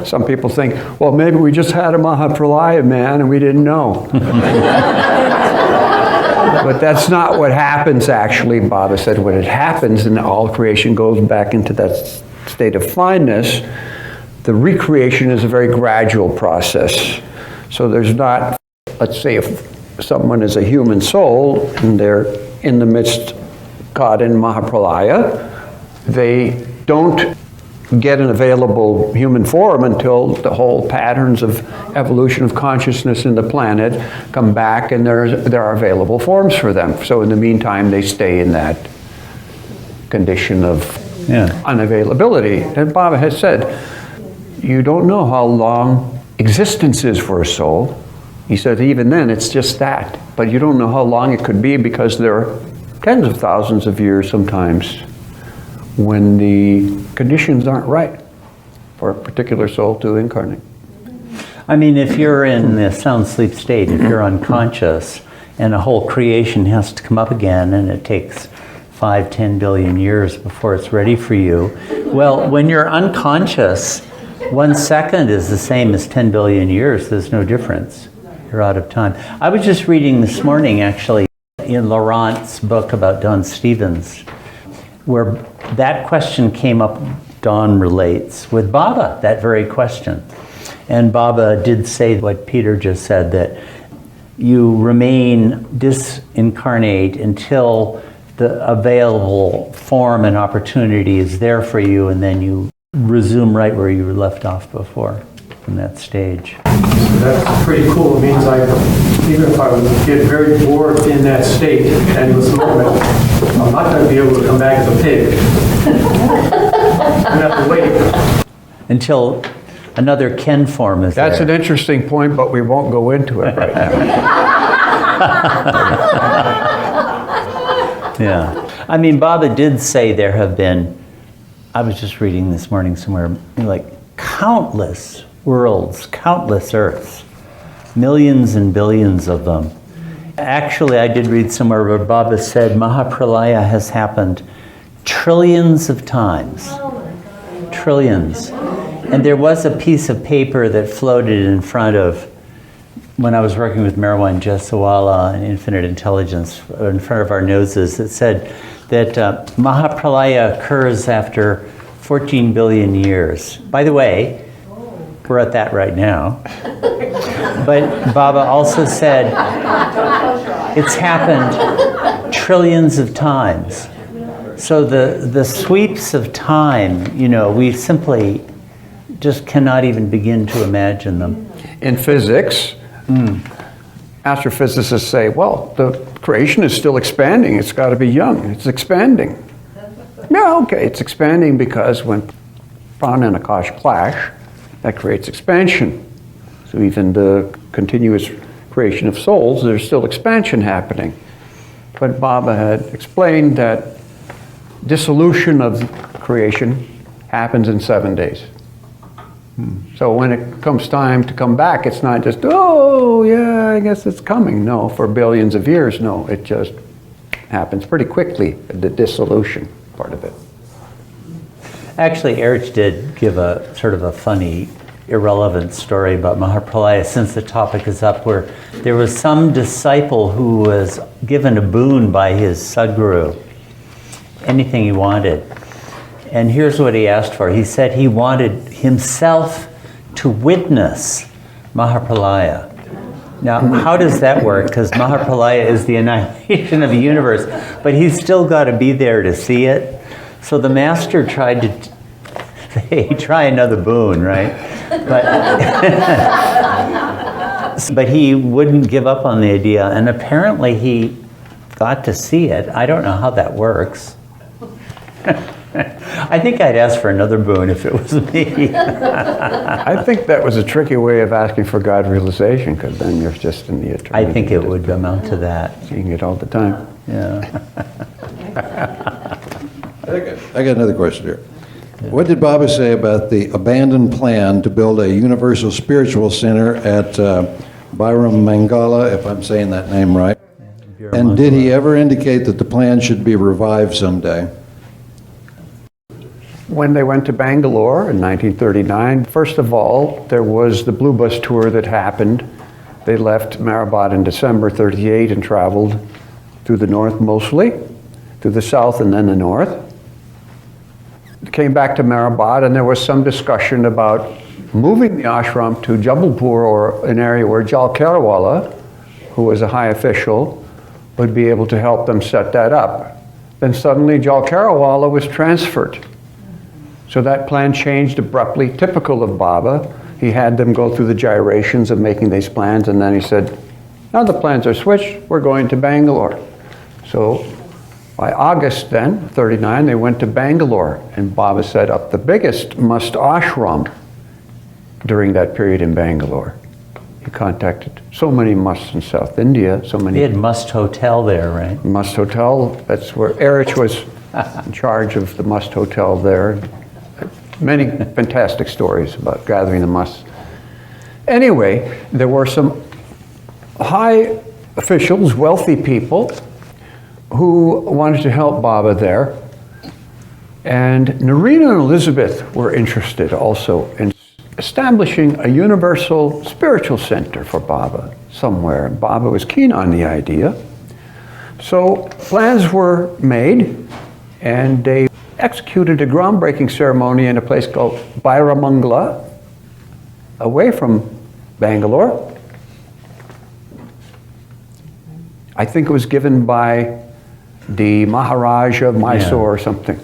Some people think, well, maybe we just had a Mahapralaya, man, and we didn't know. But that's not what happens, actually. Baba said when it happens and all creation goes back into that state of fineness, the recreation is a very gradual process. So there's not, let's say if someone is a human soul and they're in the midst, caught in Mahapralaya, they don't get an available human form until the whole patterns of evolution of consciousness in the planet come back and there are available forms for them. So in the meantime, they stay in that condition of unavailability. And Baba has said, you don't know how long existence is for a soul. He said, even then, it's just that. But you don't know how long it could be because there are tens of thousands of years sometimes when the conditions aren't right for a particular soul to incarnate. I mean, if you're in the sound sleep state, if you're unconscious, and a whole creation has to come up again, and it takes 5-10 billion years before it's ready for you. Well, when you're unconscious, 1 second is the same as 10 billion years. There's no difference. You're out of time. I was just reading this morning, actually, in Laurent's book about Don Stevens, where that question came up, Don relates, with Baba, that very question. And Baba did say what Peter just said, that you remain disincarnate until the available form and opportunity is there for you, and then you resume right where you were left off before, from that stage. So that's pretty cool. It means even if I would get very bored in that state, endless moment, I'm not going to be able to come back as a pig. I'm going to have to wait. Until another Ken form is That's there. an interesting point, but we won't go into it right now. Yeah. I mean, Baba did say there have been, I was just reading this morning somewhere, like countless worlds, countless Earths, millions and billions of them. Actually, I did read somewhere where Baba said Mahapralaya has happened trillions of times. Trillions. And there was a piece of paper that floated in front of, when I was working with Merwan Jesawala and Infinite Intelligence, in front of our noses, that said that Mahapralaya occurs after 14 billion years. By the way, we're at that right now. But Baba also said it's happened trillions of times. So the sweeps of time, we simply just cannot even begin to imagine them. In physics, astrophysicists say, well, the creation is still expanding. It's got to be young. It's expanding. Yeah, okay, it's expanding because when prana and akash clash, that creates expansion. So even the continuous creation of souls, there's still expansion happening. But Baba had explained that dissolution of creation happens in 7 days. So when it comes time to come back, it's not just, oh, yeah, I guess it's coming. No, for billions of years, no. It just happens pretty quickly, the dissolution part of it. Actually, Erich did give a sort of a funny, irrelevant story about Mahapralaya, since the topic is up, where there was some disciple who was given a boon by his Sadguru, anything he wanted. And here's what he asked for. He said he wanted himself to witness Mahapralaya. Now, how does that work? Because Mahapralaya is the annihilation of the universe, but he's still got to be there to see it. So the master tried to say, try another boon, right? But he wouldn't give up on the idea, and apparently he got to see it. I don't know how that works. I think I'd ask for another boon if it was me. I think that was a tricky way of asking for God realization, because then you're just in the eternity. I think it would amount to that. Seeing it all the time. Yeah. I got another question here. What did Baba say about the abandoned plan to build a universal spiritual center at Byram Mangala, if I'm saying that name right? And did he ever indicate that the plan should be revived someday? When they went to Bangalore in 1939, first of all, there was the Blue Bus tour that happened. They left Mehrabad in December 38 and traveled through the north mostly, through the south and then the north. Came back to Mehrabad, and there was some discussion about moving the ashram to Jabalpur, or an area where Jal Kerawala, who was a high official, would be able to help them set that up. Then suddenly Jal Kerawala was transferred. So that plan changed abruptly, typical of Baba. He had them go through the gyrations of making these plans, and then he said, now the plans are switched, we're going to Bangalore. So by August then, 39, they went to Bangalore, and Baba set up the biggest must ashram during that period in Bangalore. He contacted so many musts in South India, so many. He had Must Hotel there, right? Must Hotel, that's where Erich was in charge of the Must Hotel there. Many fantastic stories about gathering the musts. Anyway, there were some high officials, wealthy people, who wanted to help Baba there. And Narina and Elizabeth were interested also in establishing a universal spiritual center for Baba somewhere. And Baba was keen on the idea. So plans were made, and they executed a groundbreaking ceremony in a place called Byramangala, away from Bangalore. I think it was given by the Maharaj of Mysore or something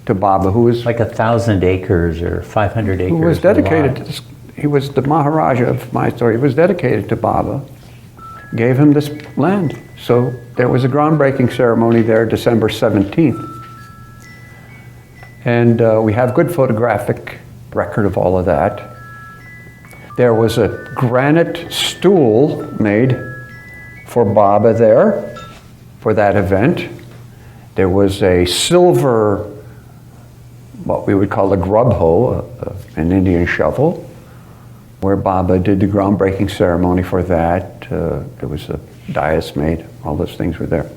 to Baba, who was Like 1,000 acres or 500 acres. who was a dedicated lot. to this. He was the Maharaja of Mysore. He was dedicated to Baba. Gave him this land. So there was a groundbreaking ceremony there, December 17th. And we have good photographic record of all of that. There was a granite stool made for Baba there for that event. There was a silver, what we would call a grub hoe, an Indian shovel, where Baba did the groundbreaking ceremony for that. There was a dais made, all those things were there.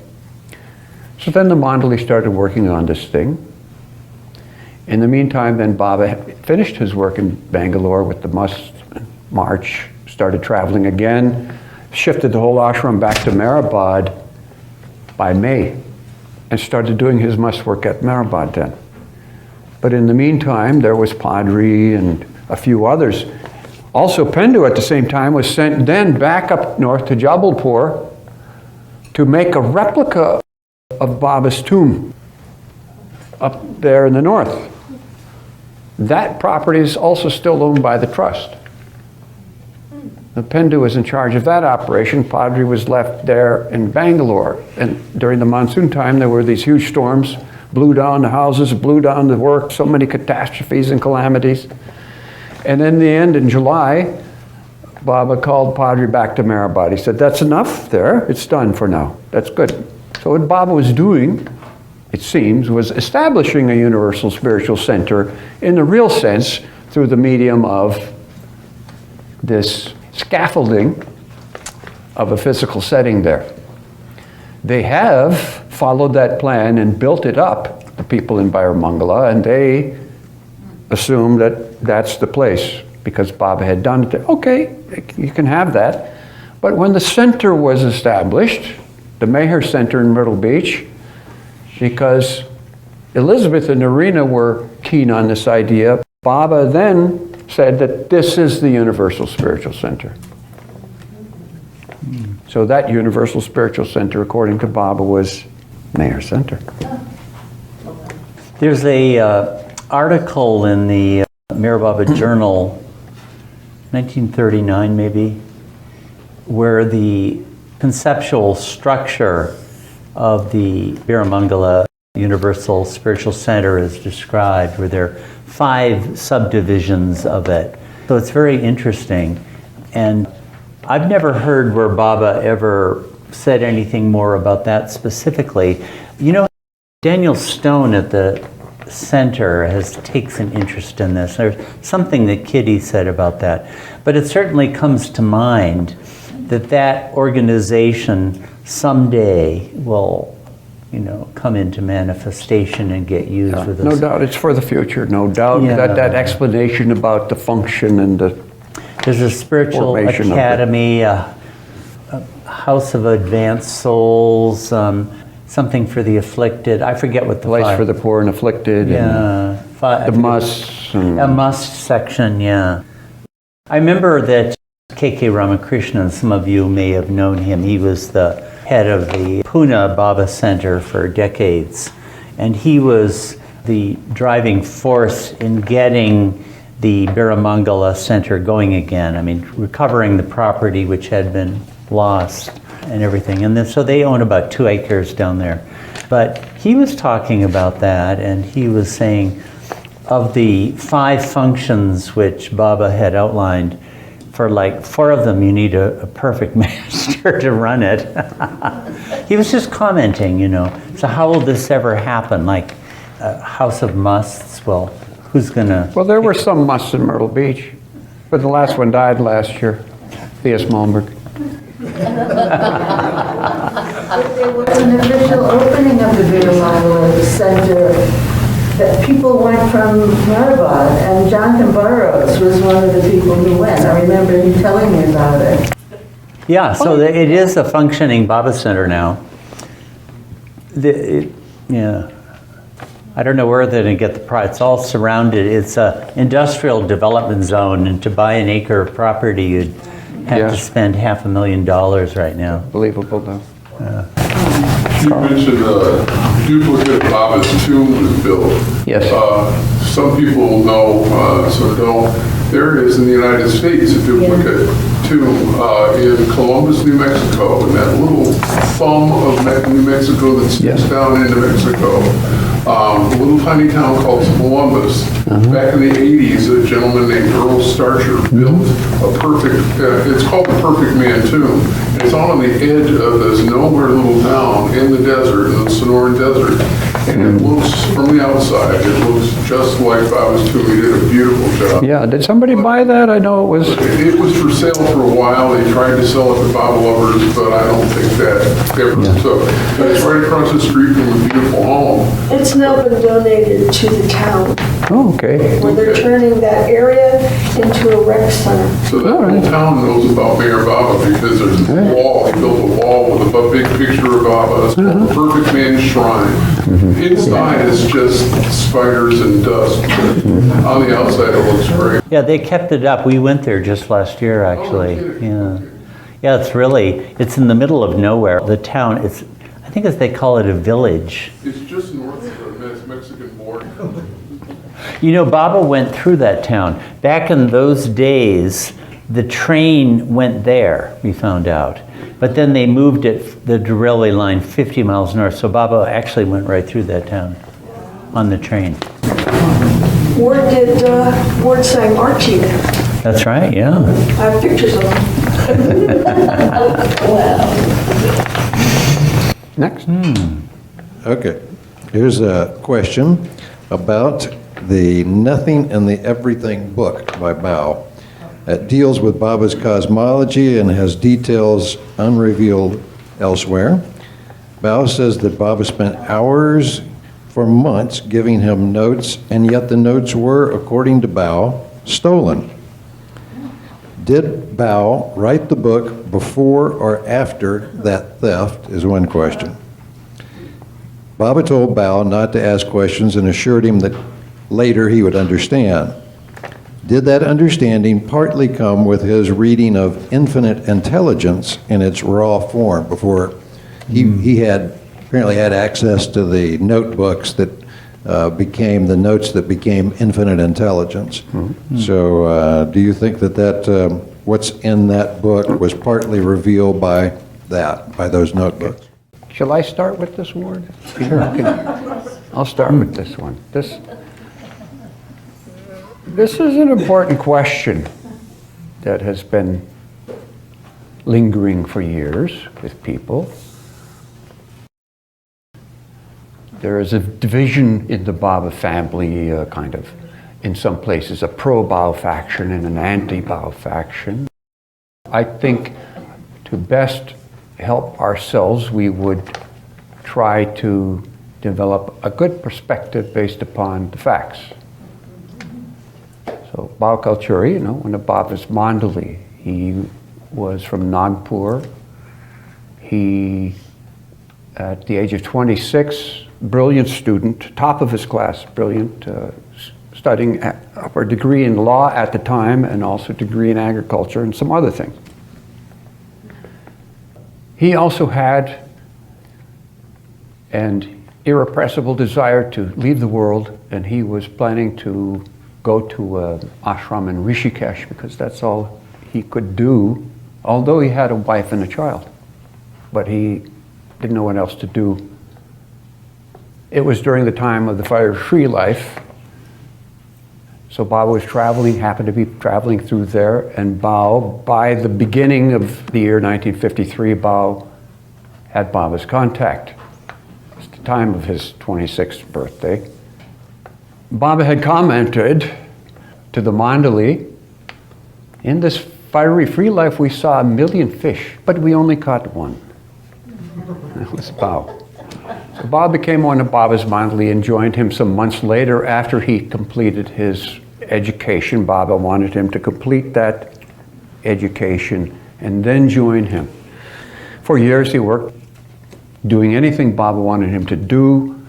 So then the Mandali started working on this thing. In the meantime, then Baba finished his work in Bangalore with the must march, started traveling again, shifted the whole ashram back to Mehrabad by May, and started doing his must work at Mehrabad then. But in the meantime, there was Padri and a few others. Also, Pendu at the same time was sent then back up north to Jabalpur to make a replica of Baba's tomb up there in the north. That property is also still owned by the trust. The Pendu was in charge of that operation. Padri was left there in Bangalore. And during the monsoon time, there were these huge storms, blew down the houses, blew down the work, so many catastrophes and calamities. And in the end, in July, Baba called Padri back to Mehrabad. He said, that's enough there. It's done for now. That's good. So what Baba was doing, it seems, was establishing a universal spiritual center in the real sense through the medium of this scaffolding of a physical setting there. They have followed that plan and built it up the people in Biomangala, and they assumed that that's the place because Baba had done it. Okay, you can have that. But when the center was established, the Meher Center in Myrtle Beach, because Elizabeth and Narina were keen on this idea, Baba then said that this is the Universal Spiritual Center. So that Universal Spiritual Center, according to Baba, was Meher Center. There's a article in the Meher Baba Journal, 1939 maybe, where the conceptual structure of the Biramangala Universal Spiritual Center is described, where there are 5 subdivisions of it. So it's very interesting. And I've never heard where Baba ever said anything more about that specifically. You know, Daniel Stone at the center takes an interest in this. There's something that Kitty said about that. But it certainly comes to mind that organization someday will, come into manifestation and get used with us. No doubt, it's for the future, no doubt. Yeah. That explanation about the function and the There's a spiritual formation of it. academy, a house of advanced souls, something for the afflicted. I forget what the place for the poor and afflicted, yeah, and the musts. a must section. Yeah, I remember that K.K. Ramakrishnan. Some of you may have known him. He was the head of the Pune Baba Center for decades, and he was the driving force in getting the Biramangala Center going again. I mean, recovering the property which had been lost and everything. And then, so they own about 2 acres down there. But he was talking about that, and he was saying of the 5 functions which Baba had outlined, for like 4 of them you need a perfect master to run it. He was just commenting, so how will this ever happen? Like a house of musts, well, who's gonna? Well, there were some musts in Myrtle Beach, but the last one died last year, Thea Smallberg. There was an official opening of the Biramangala Center that people went from Maribad, and Jonathan Burroughs was one of the people who went. I remember him telling me about it. Yeah, so it is a functioning Baba Center now. Yeah. I don't know where they're going to get the price. It's all surrounded. It's a industrial development zone, and to buy an acre of property, you'd have to spend $500,000 right now. Believable, though. You mentioned a duplicate of Baba's tomb was built. Yes. Some people know, some don't. There is in the United States a duplicate tomb in Columbus, New Mexico, in that little thumb of New Mexico that sticks down into Mexico. A little tiny town called Columbus. Back in the 80s, a gentleman named Earl Starcher built a perfect, it's called the Perfect Man Tomb. And it's on the edge of this nowhere little town in the desert, in the Sonoran Desert. And it looks, from the outside, it looks just like Baba's tomb. He did a beautiful job. Yeah, did somebody buy that? I know it was. It was for sale for a while. They tried to sell it to Baba lovers, but I don't think that ever took. But it's right across the street from a beautiful home. It's now been donated to the town, Oh, okay. where they're turning that area into a rec center. So that whole town knows about Mayor Baba because there's a wall. He built a wall with a big picture of Baba. It's called the Perfect Man's Shrine. Inside is just spiders and dust. On the outside, it looks great. Yeah, they kept it up. We went there just last year, actually. Yeah, yeah. It's in the middle of nowhere. The town. I think as they call it, a village. It's just north of the Mexican border. Baba went through that town. Back in those days, the train went there, we found out. But then they moved it, the railway line, 50 miles north. So Baba actually went right through that town on the train. Ward sang Archie there. That's right, yeah. I have pictures of him. Next. Okay. Here's a question about the Nothing and the Everything book by Bao. It deals with Baba's cosmology and has details unrevealed elsewhere. Bao says that Baba spent hours for months giving him notes, and yet the notes were, according to Bao, stolen. Did Bao write the book before or after that theft is one question. Baba told Bao not to ask questions and assured him that later he would understand. Did that understanding partly come with his reading of Infinite Intelligence in its raw form before he had apparently had access to the notebooks that became the notes that became Infinite Intelligence? So do you think that what's in that book was partly revealed by those notebooks? Shall I start with this one? Sure. I'll start with this one. This is an important question that has been lingering for years with people. There is a division in the Baba family, kind of, in some places, a pro-Bao faction and an anti-Bao faction. I think to best help ourselves, we would try to develop a good perspective based upon the facts. So Bao Kalchuri, one of Baba's Mandali, he was from Nagpur. He, at the age of 26, brilliant student, top of his class, brilliant, studying for a degree in law at the time and also a degree in agriculture and some other things. He also had an irrepressible desire to leave the world, and he was planning to go to an ashram in Rishikesh because that's all he could do, although he had a wife and a child. But he didn't know what else to do. It was during the time of the fire-free life. So Bao was traveling, happened to be traveling through there, and Bao, by the beginning of the year 1953, Bao had Baba's contact. It's the time of his 26th birthday. Baba had commented to the Mandali, in this fiery free life we saw 1 million fish, but we only caught one. That was Bao. So Baba became one of Baba's Mandali and joined him some months later after he completed his education. Baba wanted him to complete that education and then join him. For years he worked doing anything Baba wanted him to do,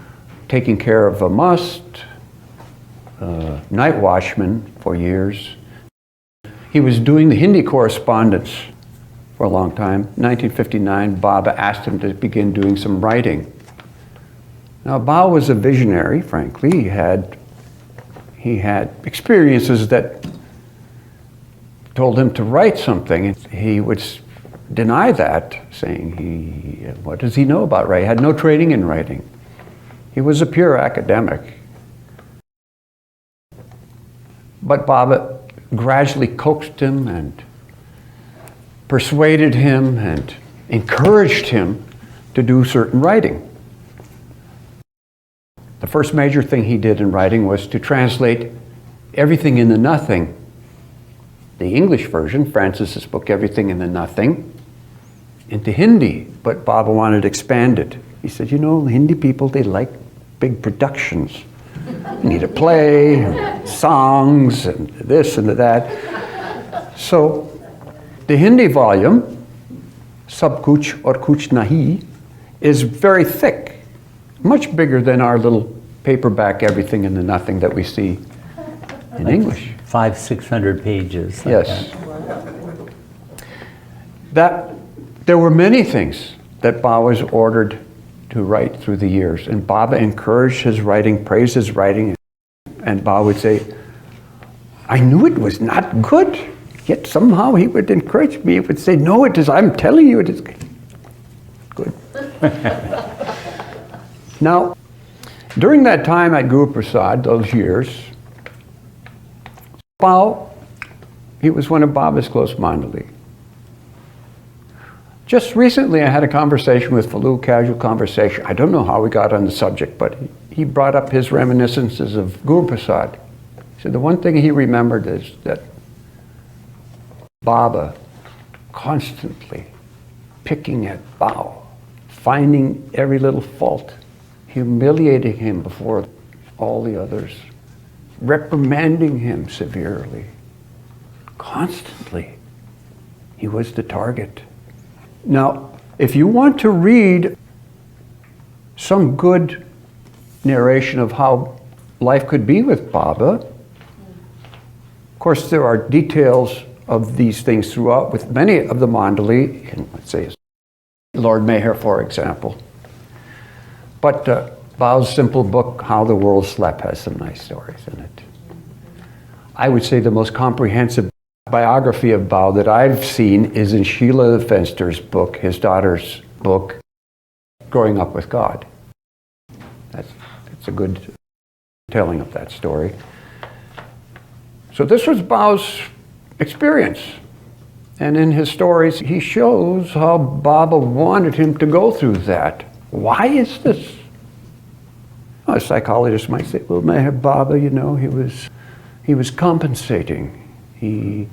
taking care of a must, night watchman for years. He was doing the Hindi correspondence for a long time. In 1959, Baba asked him to begin doing some writing. Now, Bao was a visionary, frankly. He had experiences that told him to write something. He would deny that, saying, what does he know about writing? He had no training in writing. He was a pure academic. But Baba gradually coaxed him and persuaded him and encouraged him to do certain writing. The first major thing he did in writing was to translate Everything in the Nothing, the English version, Francis's book, Everything in the Nothing, into Hindi, but Baba wanted to expand it. He said, Hindi people, they like big productions. You need a play, and songs, and this and that. So the Hindi volume, Sab Kuch aur Kuch Nahi, is very thick, much bigger than our little paperback Everything in the Nothing that we see in English. 500-600 pages. Yes. That there were many things that Baba was ordered to write through the years, and Baba encouraged his writing, praised his writing, and Baba would say, I knew it was not good, yet somehow he would encourage me. He would say, no, it is, I'm telling you it is good. Now, during that time at Guru Prasad, those years, Bao, he was one of Baba's close Mandali. Just recently I had a conversation with Falu, casual conversation. I don't know how we got on the subject, but he brought up his reminiscences of Guru Prasad. He said the one thing he remembered is that Baba constantly picking at Bao, finding every little fault humiliating him before all the others, reprimanding him severely. Constantly, he was the target. Now, if you want to read some good narration of how life could be with Baba, of course there are details of these things throughout with many of the Mandali, and let's say Lord Mayor, for example. But Bao's simple book, How the World Slept, has some nice stories in it. I would say the most comprehensive biography of Bao that I've seen is in Sheila Fenster's book, his daughter's book, Growing Up with God. That's a good telling of that story. So this was Bao's experience. And in his stories, he shows how Baba wanted him to go through that. Why is this? A psychologist might say, well, Meher Baba, you know, he was compensating. He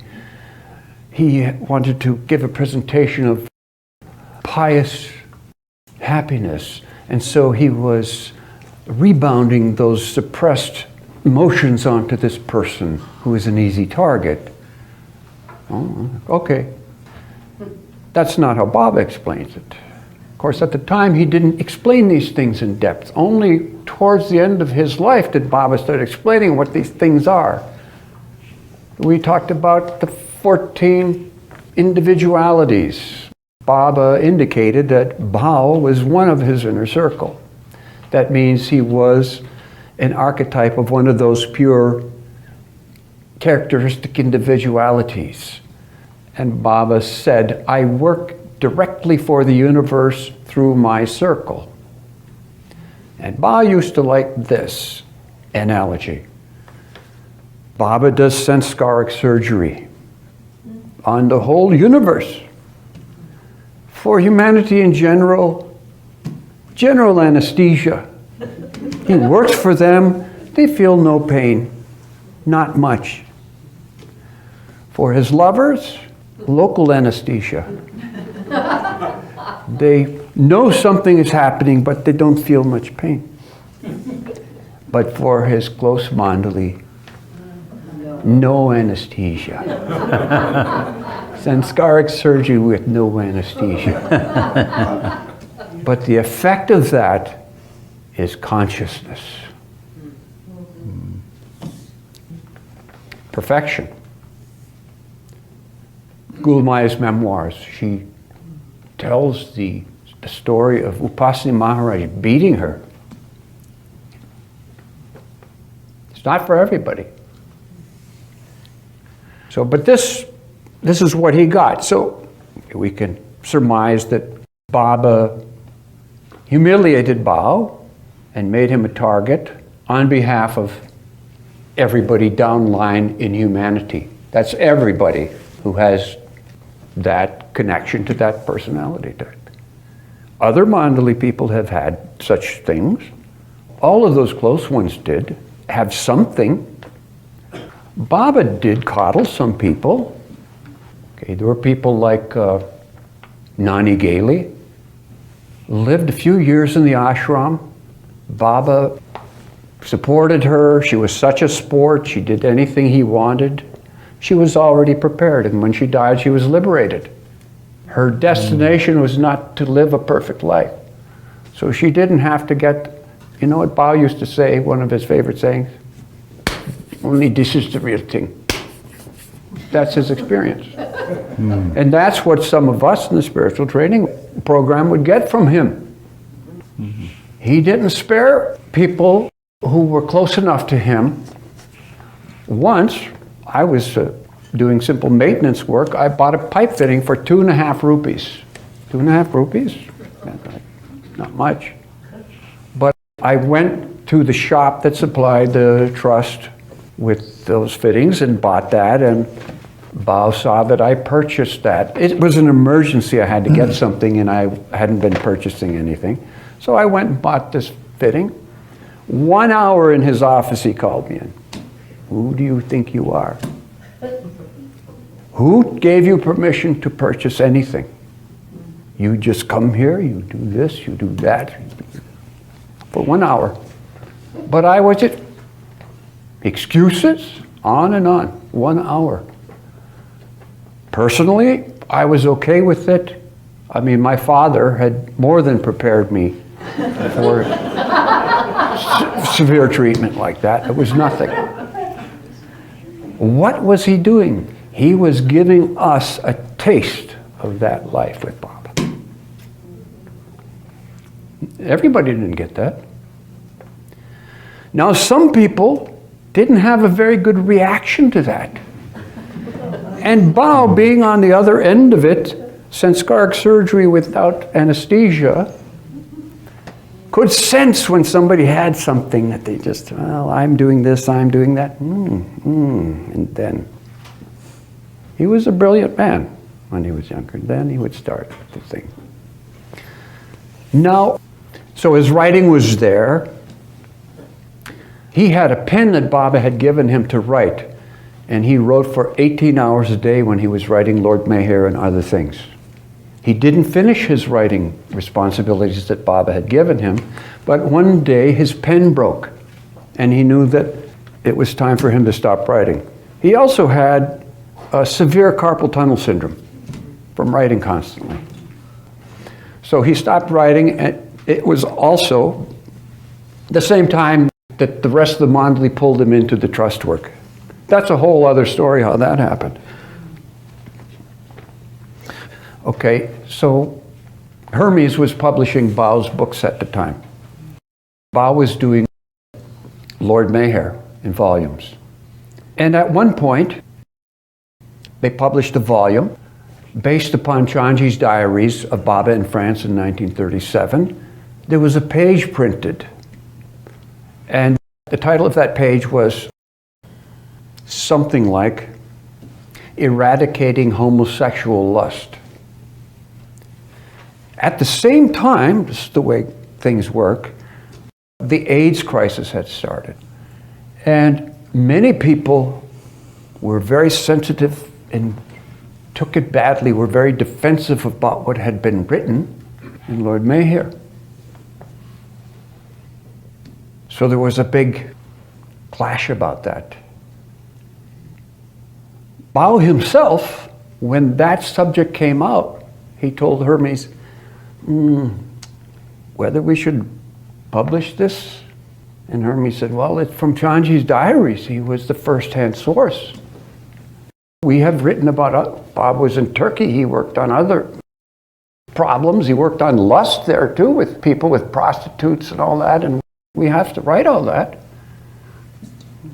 wanted to give a presentation of pious happiness, and so he was rebounding those suppressed emotions onto this person who is an easy target. Oh, okay. That's not how Baba explains it. Of course, at the time, he didn't explain these things in depth. Only towards the end of his life did Baba start explaining what these things are. We talked about the 14 individualities. Baba indicated that Bao was one of his inner circle. That means he was an archetype of one of those pure characteristic individualities. And Baba said, I work directly for the universe through my circle. And Bao used to like this analogy. Baba does sanskaric surgery on the whole universe. For humanity in general anesthesia. He works for them, they feel no pain, not much. For his lovers, local anesthesia. They know something is happening, but they don't feel much pain. But for his close mandali, no anesthesia. Sanskaric surgery with no anesthesia. But the effect of that is consciousness. Perfection. Gulmaya's memoirs, she tells the story of Upasani Maharaj beating her. It's not for everybody. So, but this is what he got. So we can surmise that Baba humiliated Bao and made him a target on behalf of everybody downline in humanity. That's everybody who has that connection to that personality type. Other Mandali people have had such things. All of those close ones did have something. Baba did coddle some people. Okay, there were people like Nani Gali, lived a few years in the ashram. Baba supported her. She was such a sport. She did anything he wanted. She was already prepared, and when she died, she was liberated. Her destination was not to live a perfect life. So she didn't have to get, you know what Bao used to say, one of his favorite sayings? Only this is the real thing. That's his experience. And that's what some of us in the spiritual training program would get from him. He didn't spare people who were close enough to him. Once, I was doing simple maintenance work. I bought a pipe fitting for 2.5 rupees. 2.5 rupees? Not much. But I went to the shop that supplied the trust with those fittings and bought that, and Bao saw that I purchased that. It was an emergency. I had to get something, and I hadn't been purchasing anything. So I went and bought this fitting. 1 hour in his office, he called me in. Who do you think you are? Who gave you permission to purchase anything? You just come here, you do this, you do that. for 1 hour. But I was it. Excuses, on and on, 1 hour. Personally, I was okay with it. I mean, my father had more than prepared me for severe treatment like that. It was nothing. What was he doing? He was giving us a taste of that life with Bob. Everybody didn't get that. Now, some people didn't have a very good reaction to that. And Bob, being on the other end of it, Sensoric surgery without anesthesia, could sense when somebody had something that they just, well, I'm doing this, I'm doing that, and then. He was a brilliant man when he was younger. Then he would start the thing. Now, so his writing was there. He had a pen that Baba had given him to write, and he wrote for 18 hours a day when he was writing Lord Mayher and other things. He didn't finish his writing responsibilities that Baba had given him, but one day his pen broke, and he knew that it was time for him to stop writing. He also had a severe carpal tunnel syndrome from writing constantly. So he stopped writing, and it was also the same time that the rest of the Mondley pulled him into the trust work. That's a whole other story how that happened. Okay, so Hermes was publishing Bao's books at the time. Bao was doing Lord Mayher in volumes. And at one point, they published a volume based upon Chanji's diaries of Baba in France in 1937. There was a page printed, and the title of that page was something like Eradicating Homosexual Lust. At the same time, this is the way things work, the AIDS crisis had started. And many people were very sensitive and took it badly, were very defensive about what had been written in Lord Mayher. So there was a big clash about that. Bao himself, when that subject came out, he told Hermes, whether we should publish this? And Hermes said, well, it's from Chanji's diaries. He was the first-hand source. We have written about, Bob was in Turkey. He worked on other problems. He worked on lust there too, with people, with prostitutes and all that, and we have to write all that.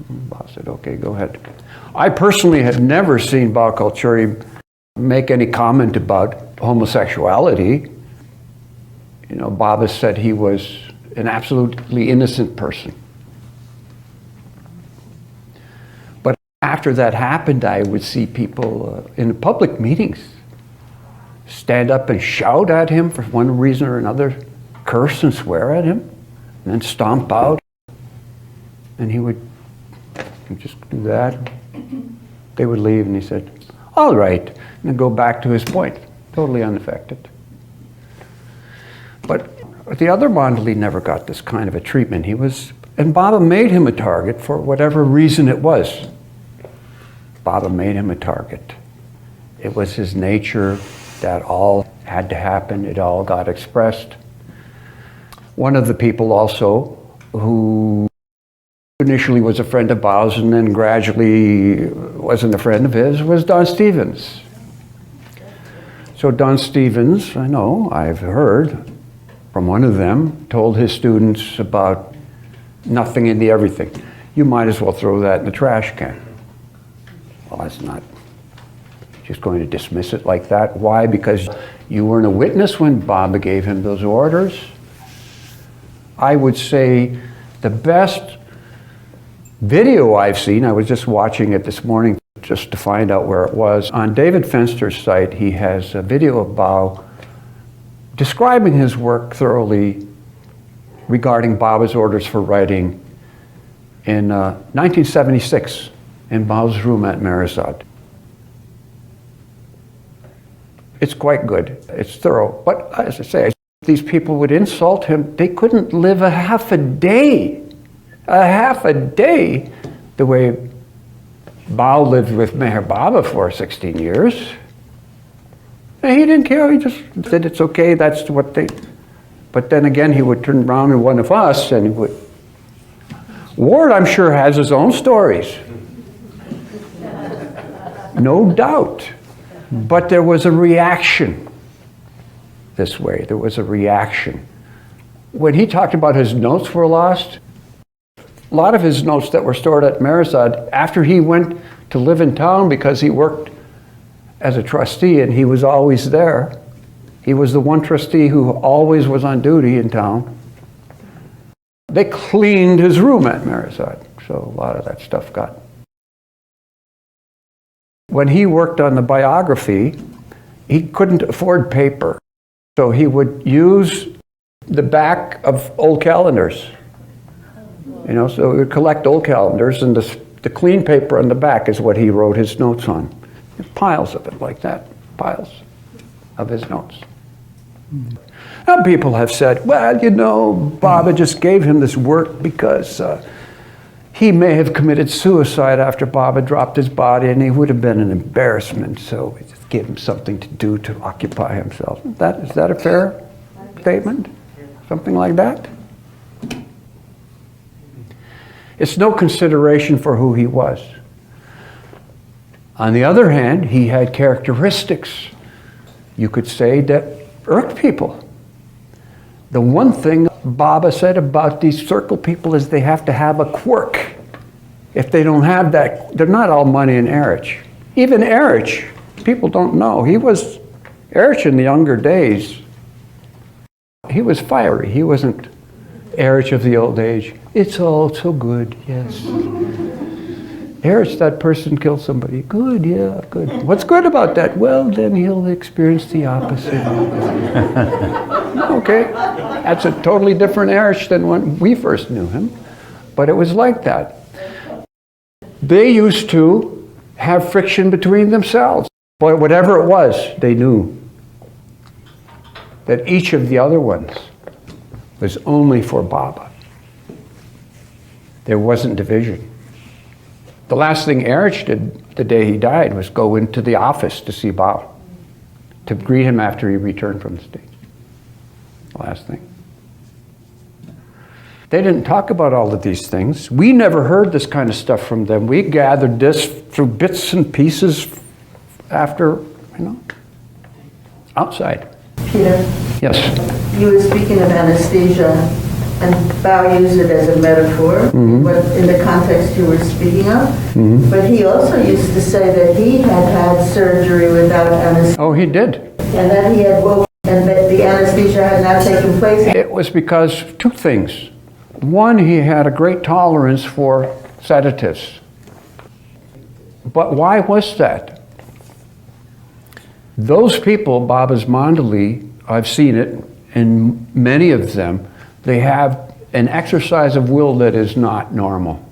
Bob said, okay, go ahead. I personally had never seen Bao Kalchuri make any comment about homosexuality. You know, Baba said he was an absolutely innocent person. But after that happened, I would see people in public meetings stand up and shout at him for one reason or another, curse and swear at him, and then stomp out. And he would just do that. They would leave, and he said, all right, and then go back to his point, totally unaffected. But the other Mondley never got this kind of a treatment. He was, and Baba made him a target for whatever reason it was. Baba made him a target. It was his nature that all had to happen. It all got expressed. One of the people also who initially was a friend of Bao's and then gradually wasn't a friend of his was Don Stevens. So Don Stevens, I know, I've heard from one of them, told his students about nothing in the everything. You might as well throw that in the trash can. Well, that's not just going to dismiss it like that. Why? Because you weren't a witness when Baba gave him those orders. I would say the best video I've seen, I was just watching it this morning just to find out where it was. On David Fenster's site, he has a video of Bao describing his work thoroughly regarding Baba's orders for writing in 1976 in Bao's room at Marizad. It's quite good. It's thorough. But as I say, these people would insult him. They couldn't live a half a day the way Bao lived with Meher Baba for 16 years. And he didn't care, he just said it's okay, that's what they... But then again, he would turn around to one of us and he would... Ward, I'm sure, has his own stories. No doubt. But there was a reaction this way. There was a reaction. When he talked about his notes were lost, a lot of his notes that were stored at Marisad, after he went to live in town because he worked as a trustee and he was always there. He was the one trustee who always was on duty in town. They cleaned his room at Marisad, so a lot of that stuff got. When he worked on the biography, he couldn't afford paper, so he would use the back of old calendars. You know, so he would collect old calendars, and the clean paper on the back is what he wrote his notes on. Piles of it like that, piles of his notes. Now people have said, well, you know, Baba just gave him this work because he may have committed suicide after Baba dropped his body and he would have been an embarrassment, so we just gave him something to do to occupy himself. Is that a fair statement? Something like that? It's no consideration for who he was. On the other hand, he had characteristics, you could say, that irked people. The one thing Baba said about these circle people is they have to have a quirk. If they don't have that, they're not all money and Erich. Even Erich, people don't know. Erich in the younger days, he was fiery. He wasn't Erich of the old age. It's all so good, yes. Erich, that person killed somebody. Good, yeah, good. What's good about that? Well, then he'll experience the opposite. Okay, that's a totally different Erich than when we first knew him, but it was like that. They used to have friction between themselves, but whatever it was, they knew that each of the other ones was only for Baba. There wasn't division. The last thing Erich did the day he died was go into the office to see Baba, to greet him after he returned from the States. Last thing. They didn't talk about all of these things. We never heard this kind of stuff from them. We gathered this through bits and pieces after, outside. Peter, Yes. you were speaking of anesthesia, and Bao used it as a metaphor in the context you were speaking of. But he also used to say that he had surgery without anesthesia. Oh, he did. And that he had woken, and that the anesthesia had not taken place. It was because two things. One, he had a great tolerance for sedatives. But why was that? Those people, Baba's Mandali, I've seen it in many of them, they have an exercise of will that is not normal.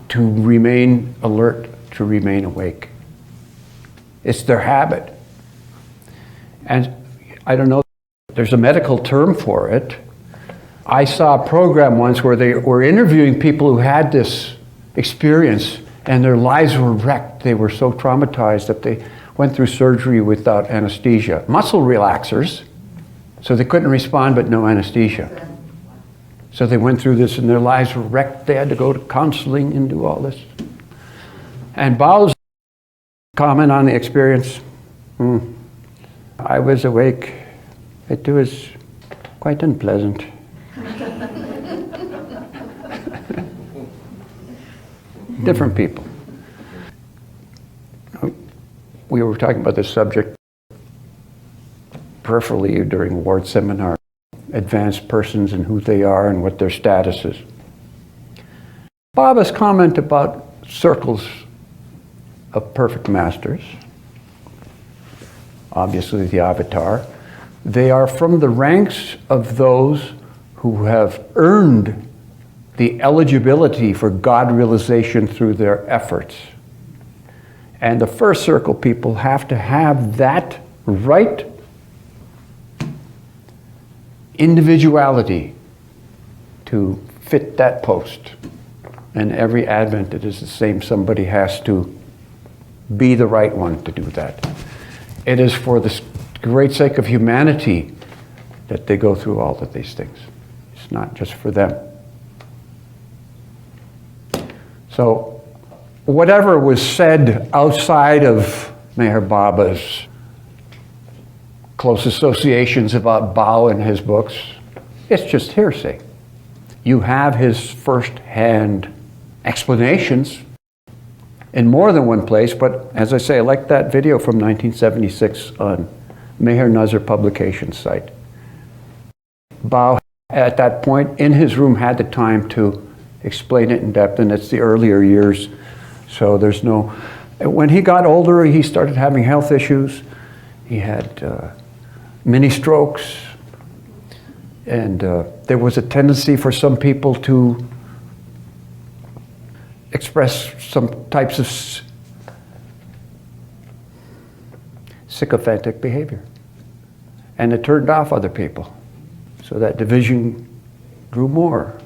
To remain alert, to remain awake. It's their habit. And I don't know, there's a medical term for it. I saw a program once where they were interviewing people who had this experience and their lives were wrecked. They were so traumatized that they went through surgery without anesthesia. Muscle relaxers, so they couldn't respond but no anesthesia. So they went through this and their lives were wrecked. They had to go to counseling and do all this. And Bao's comment on the experience, I was awake. It was quite unpleasant. Different people. We were talking about this subject peripherally during Ward seminar, advanced persons and who they are and what their status is. Baba's comment about circles of perfect masters, obviously the avatar, they are from the ranks of those who have earned the eligibility for God realization through their efforts. And the first circle people have to have that right individuality to fit that post. And every Advent it is the same. Somebody has to be the right one to do that. It is for the great sake of humanity that they go through all of these things. It's not just for them. So whatever was said outside of Meher Baba's close associations about Bao in his books, it's just hearsay. You have his first-hand explanations in more than one place, but as I say, I like that video from 1976 on Meher Nazar Publications site. Bao, at that point, in his room, had the time to explain it in depth, and it's the earlier years, so there's no... When he got older, he started having health issues. He had mini strokes, and there was a tendency for some people to express some types of sycophantic behavior. And it turned off other people. So that division grew more.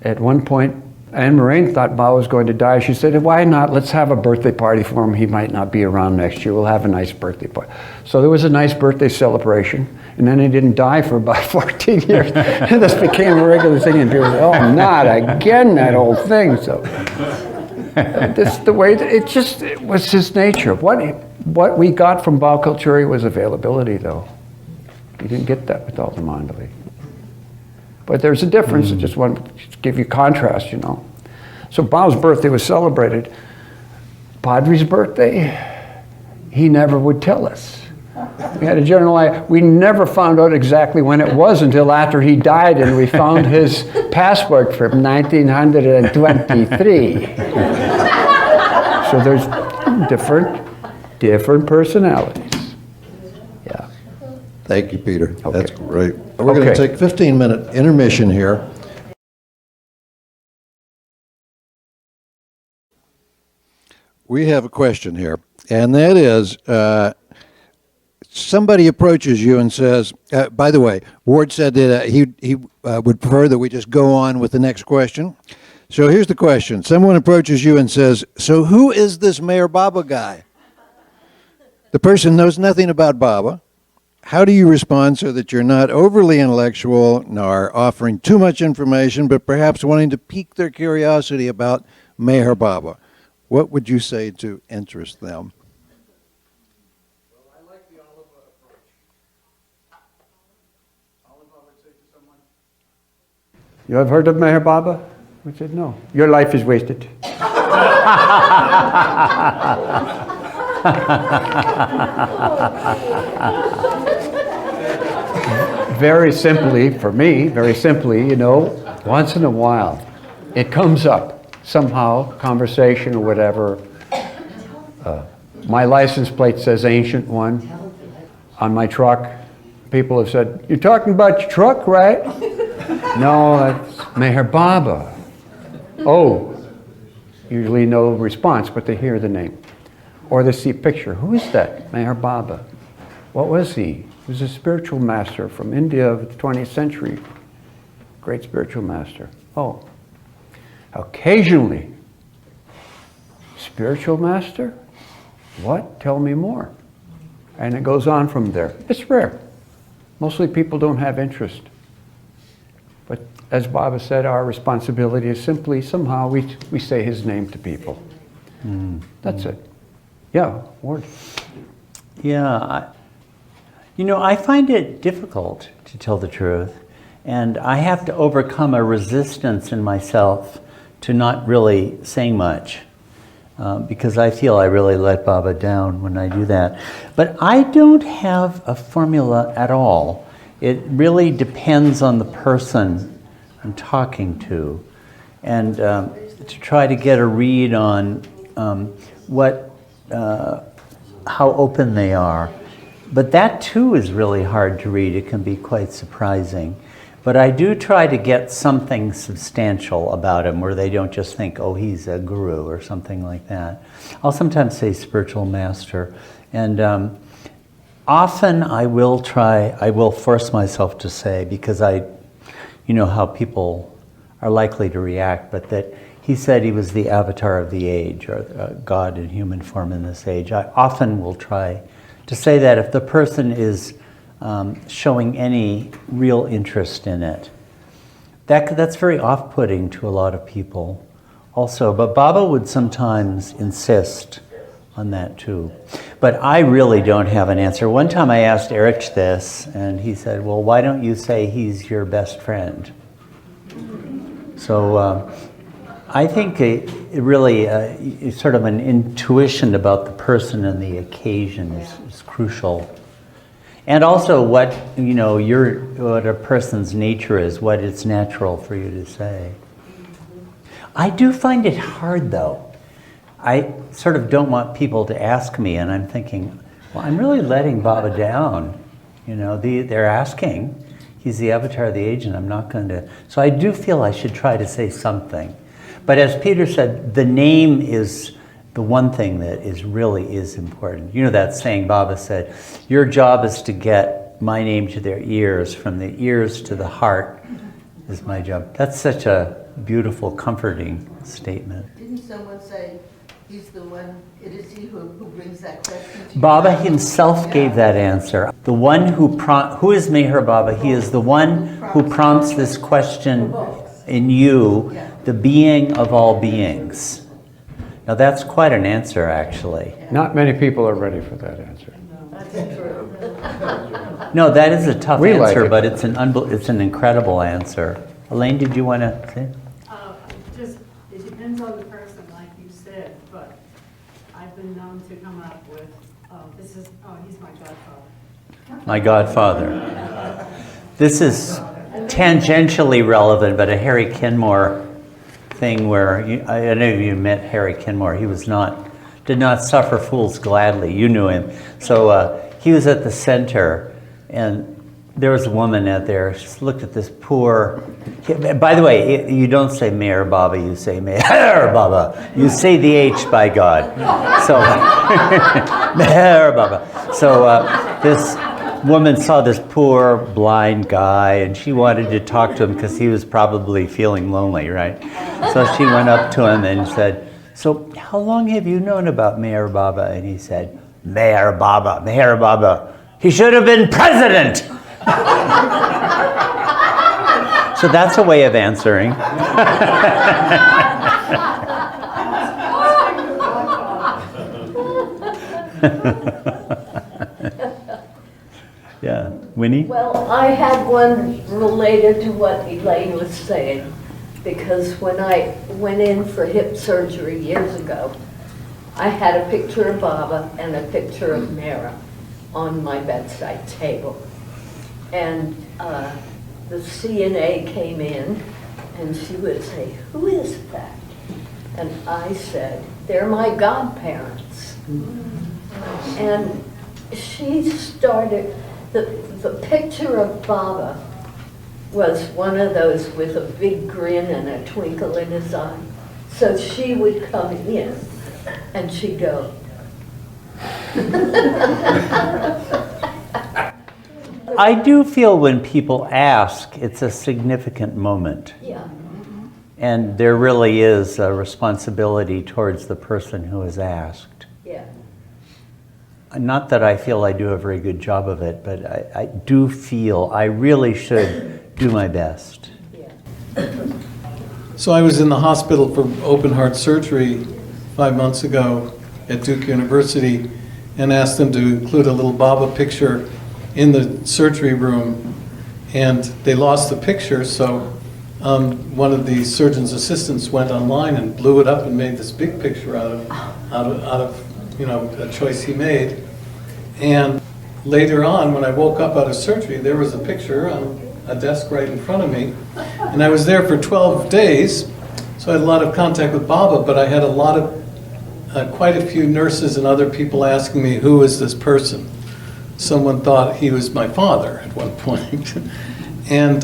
At one point, Anne Moraine thought Bao was going to die. She said, why not? Let's have a birthday party for him. He might not be around next year. We'll have a nice birthday party. So there was a nice birthday celebration. And then he didn't die for about 14 years. And this became a regular thing. And people said, oh, not again, that old thing. So this the way, it was his nature. What we got from Bao Kulturi was availability, though. You didn't get that with all the Mandali. But there's a difference. I just want to give you contrast, you know. So Bao's birthday was celebrated. Padre's birthday, he never would tell us. We had a general idea. We never found out exactly when it was until after he died, and we found his passport from 1923. So there's different personalities. Yeah. Thank you, Peter. Okay. That's great. We're going to take a 15-minute intermission here. We have a question here, and that is, somebody approaches you and says, by the way, Ward said that he would prefer that we just go on with the next question. So here's the question. Someone approaches you and says, so who is this Meher Baba guy? The person knows nothing about Baba. How do you respond so that you're not overly intellectual nor offering too much information, but perhaps wanting to pique their curiosity about Meher Baba? What would you say to interest them? Well, I like the Oliver approach. Oliver would say to someone, you have heard of Meher Baba? We said, no. Your life is wasted. Very simply, for me, you know, once in a while, it comes up. Somehow, conversation or whatever. My license plate says Ancient One on my truck. People have said, you're talking about your truck, right? No, that's Meher Baba. Oh, usually no response, but they hear the name. Or they see a picture. Who is that? Meher Baba. What was he? He was a spiritual master from India of the 20th century. Great spiritual master. Oh. Occasionally, spiritual master? What? Tell me more. And it goes on from there. It's rare. Mostly people don't have interest. But as Baba said, our responsibility is simply somehow we say his name to people. That's it. Yeah, Ward. Yeah, I find it difficult to tell the truth. And I have to overcome a resistance in myself to not really saying much, because I feel I really let Baba down when I do that. But I don't have a formula at all. It really depends on the person I'm talking to, and to try to get a read on how open they are. But that too is really hard to read. It can be quite surprising. But I do try to get something substantial about him where they don't just think, oh, he's a guru or something like that. I'll sometimes say spiritual master. And Often I will force myself to say, because you know how people are likely to react, but that he said he was the avatar of the age, or God in human form in this age. I often will try to say that if the person is showing any real interest in it. That's very off-putting to a lot of people also, but Baba would sometimes insist on that too. But I really don't have an answer. One time I asked Eric this, and he said, well, why don't you say he's your best friend? So I think it really sort of an intuition about the person and the occasion is crucial. And also what a person's nature is, what it's natural for you to say. I do find it hard though. I sort of don't want people to ask me, and I'm thinking, well, I'm really letting Baba down. They're asking. He's the avatar of the age, and I'm not going to. So I do feel I should try to say something. But as Peter said, the name is the one thing that really is important. You know that saying Baba said, your job is to get my name to their ears, from the ears to the heart is my job. That's such a beautiful, comforting statement. Didn't someone say, he's the one, it is he who brings that question to you? Baba himself gave that answer. The one who is Meher Baba? He is the one who prompts this question in you, the being of all beings. Now that's quite an answer, actually. Not many people are ready for that answer. No, that is a tough We like answer, it. but it's an incredible answer. Elaine, did you want to say? It depends on the person, like you said, but I've been known to come up with, he's my godfather. My godfather. This is tangentially relevant, but a Harry Kenmore thing where, I know you met Harry Kenmore. He did not suffer fools gladly. You knew him. So he was at the center, and there was a woman out there. She looked at this poor. By the way, you don't say Meher Baba. You say Meher Baba. You say the H by God. So Meher Baba. So this woman saw this poor blind guy, and she wanted to talk to him because he was probably feeling lonely, right? So she went up to him and said, so how long have you known about Meher Baba? And he said, Meher Baba, Meher Baba. He should have been president. So that's a way of answering. Yeah, Winnie? Well, I had one related to what Elaine was saying, because when I went in for hip surgery years ago, I had a picture of Baba and a picture of Mara on my bedside table. And the CNA came in, and she would say, who is that? And I said, they're my godparents. And she started, the picture of Baba was one of those with a big grin and a twinkle in his eye. So she would come in and she'd go. I do feel when people ask, it's a significant moment. Yeah. And there really is a responsibility towards the person who is asked. Yeah. Not that I feel I do a very good job of it, but I do feel I really should do my best. Yeah. So I was in the hospital for open heart surgery 5 months ago at Duke University and asked them to include a little Baba picture in the surgery room, and they lost the picture, so one of the surgeon's assistants went online and blew it up and made this big picture out of a choice he made. And later on, when I woke up out of surgery, there was a picture on a desk right in front of me, and I was there for 12 days, so I had a lot of contact with Baba, but I had quite a few nurses and other people asking me, who is this person? Someone thought he was my father at one point. And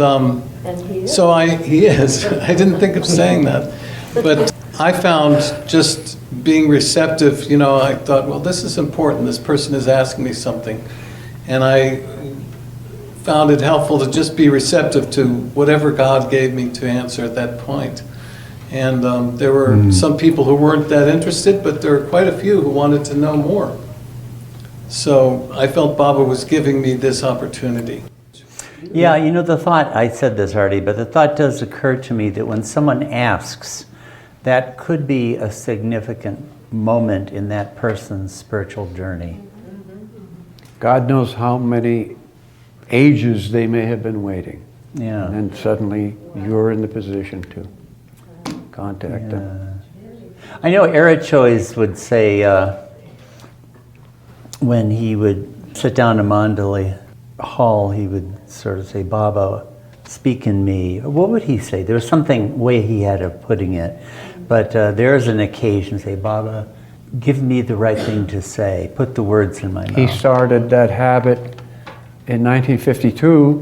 he is. so he is. I didn't think of saying that. But I found just being receptive, I thought, well, this is important. This person is asking me something. And I found it helpful to just be receptive to whatever God gave me to answer at that point. And there were some people who weren't that interested, but there were quite a few who wanted to know more. So I felt Baba was giving me this opportunity. Yeah, you know, the thought, I said this already, but the thought does occur to me that when someone asks, that could be a significant moment in that person's spiritual journey. God knows how many ages they may have been waiting. Yeah. And then suddenly you're in the position to contact them. I know Eric Choice would say, when he would sit down in Mandalay Hall, he would sort of say, Baba, speak in me. What would he say? There was something, way he had of putting it. But there's an occasion, say, Baba, give me the right thing to say. Put the words in my mouth. He started that habit in 1952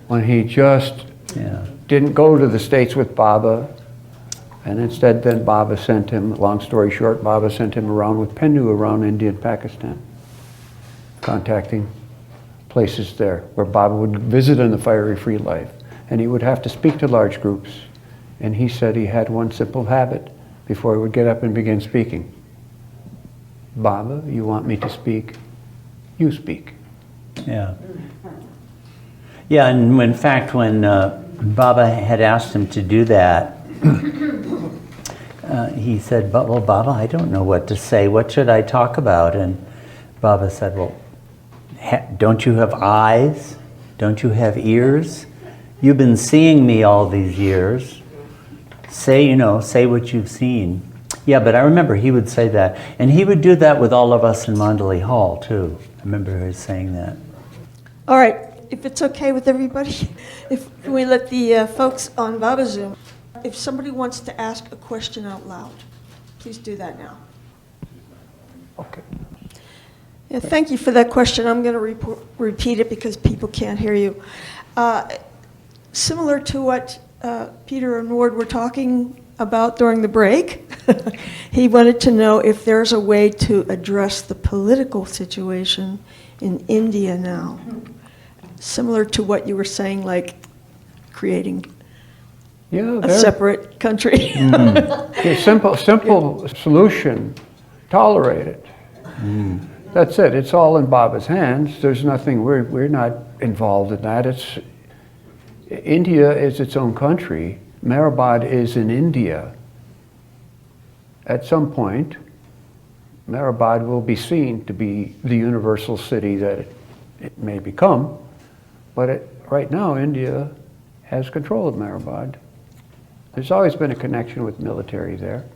when he just didn't go to the States with Baba. And instead then Baba sent him, long story short, Baba sent him around with Pennu around India and Pakistan, contacting places there where Baba would visit in the fiery free life. And he would have to speak to large groups. And he said he had one simple habit before he would get up and begin speaking. Baba, you want me to speak? You speak. Yeah. Yeah, and in fact, when Baba had asked him to do that, he said, well, Baba, I don't know what to say. What should I talk about? And Baba said, well, don't you have eyes? Don't you have ears? You've been seeing me all these years. Say what you've seen. Yeah, but I remember he would say that. And he would do that with all of us in Mandalay Hall, too. I remember he was saying that. All right, if it's okay with everybody, if we let the folks on Baba Zoom, if somebody wants to ask a question out loud, please do that now. Okay. Yeah, thank you for that question. I'm going to repeat it because people can't hear you. Similar to what Peter and Ward were talking about during the break, he wanted to know if there's a way to address the political situation in India now. Similar to what you were saying, like creating a separate country. A simple solution, tolerate it. That's it. It's all in Baba's hands. There's nothing, we're not involved in that. India is its own country. Mehrabad is in India. At some point, Mehrabad will be seen to be the universal city that it may become. But right now, India has control of Mehrabad. There's always been a connection with military there.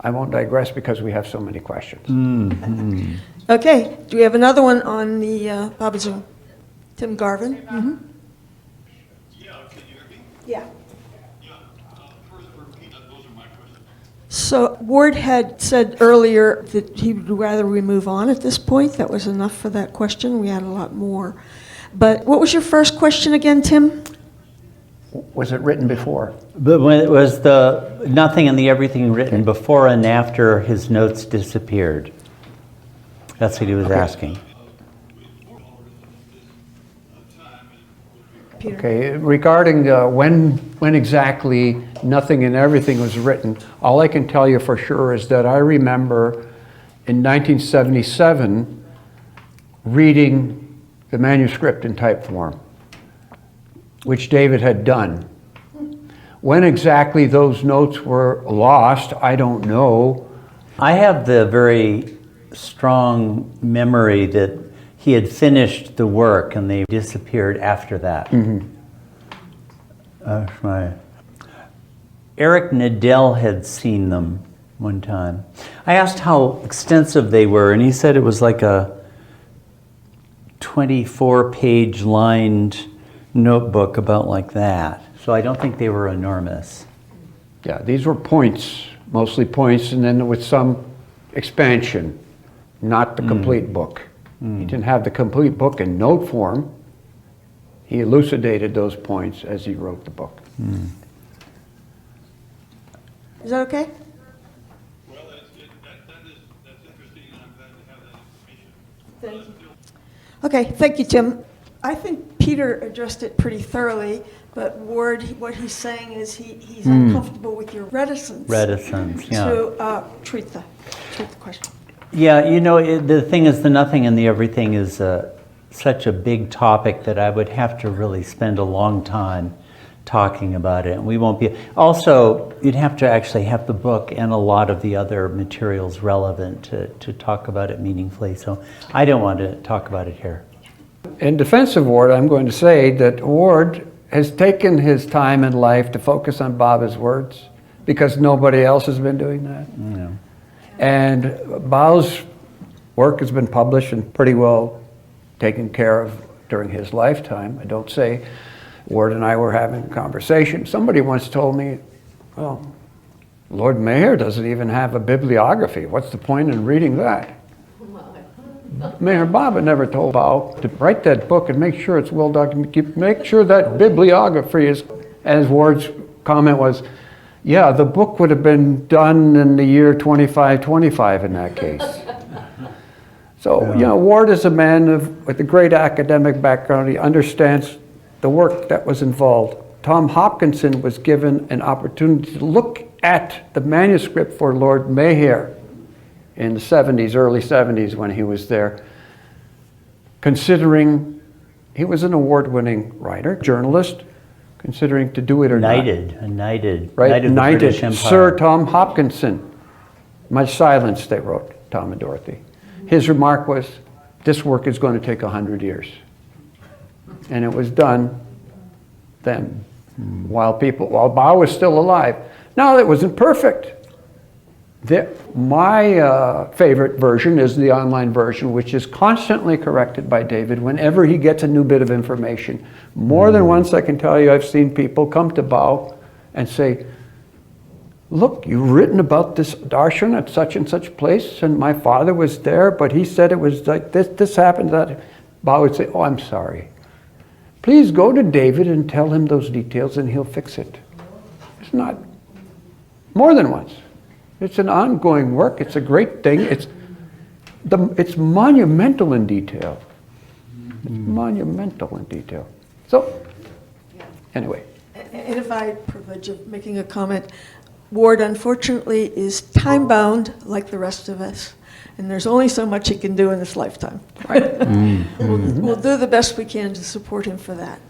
I won't digress because we have so many questions. Mm-hmm. Okay, do we have another one on the Baba Zoom? Tim Garvin? Mm-hmm. Yeah, can you hear me? Yeah. Yeah, first repeat that, those are my questions. So Ward had said earlier that he would rather we move on at this point. That was enough for that question. We had a lot more. But what was your first question again, Tim? Was it written before? But when it was the nothing and the everything written before and after his notes disappeared. That's what he was asking. Peter. Okay, regarding when exactly nothing and everything was written, all I can tell you for sure is that I remember in 1977 reading the manuscript in type form, which David had done. When exactly those notes were lost, I don't know. I have the very strong memory that he had finished the work and they disappeared after that. Mm-hmm. Eric Nadell had seen them one time. I asked how extensive they were, and he said it was like a 24-page lined notebook about like that. So I don't think they were enormous. Yeah, these were points, mostly points, and then with some expansion, not the complete book. He didn't have the complete book in note form. He elucidated those points as he wrote the book. Is that okay? Well, that's interesting, and I'm glad to have that information. Thank you. Okay, thank you, Tim. I think Peter addressed it pretty thoroughly, but Ward, what he's saying is he's uncomfortable with your reticence. Reticence, yeah. To treat the question. Yeah, the thing is, the nothing and the everything is such a big topic that I would have to really spend a long time talking about it. And we won't be. Also, you'd have to actually have the book and a lot of the other materials relevant to talk about it meaningfully. So I don't want to talk about it here. In defense of Ward, I'm going to say that Ward has taken his time in life to focus on Baba's words because nobody else has been doing that. Yeah. And Bao's work has been published and pretty well taken care of during his lifetime. I don't say Ward and I were having a conversation. Somebody once told me, well, Lord Mayor doesn't even have a bibliography. What's the point in reading that? Mayor Baba never told Bao to write that book and make sure it's well documented. Make sure that bibliography is, as Ward's comment was, yeah, the book would have been done in the year 2525 in that case. So, Ward is a man with a great academic background. He understands the work that was involved. Tom Hopkinson was given an opportunity to look at the manuscript for Lord Mayhare in the 70s, early 70s when he was there, considering he was an award-winning writer, journalist, considering to do it or Knighted not. Knighted Right, of the British Empire. Sir Tom Hopkinson. Much silence, they wrote, Tom and Dorothy. His remark was, this work is going to take 100 years. And it was done then, while Bao was still alive. Now, it wasn't perfect. My favorite version is the online version, which is constantly corrected by David whenever he gets a new bit of information. More than once, I can tell you, I've seen people come to Bao and say, look, you've written about this darshan at such and such place, and my father was there, but he said it was like this happened, that. Bao would say, oh, I'm sorry. Please go to David and tell him those details, and he'll fix it. It's not more than once. It's an ongoing work. It's a great thing. It's monumental in detail. It's monumental in detail. So, anyway. And if I had privilege of making a comment, Ward unfortunately is time-bound like the rest of us, and there's only so much he can do in this lifetime. Right? We'll do the best we can to support him for that.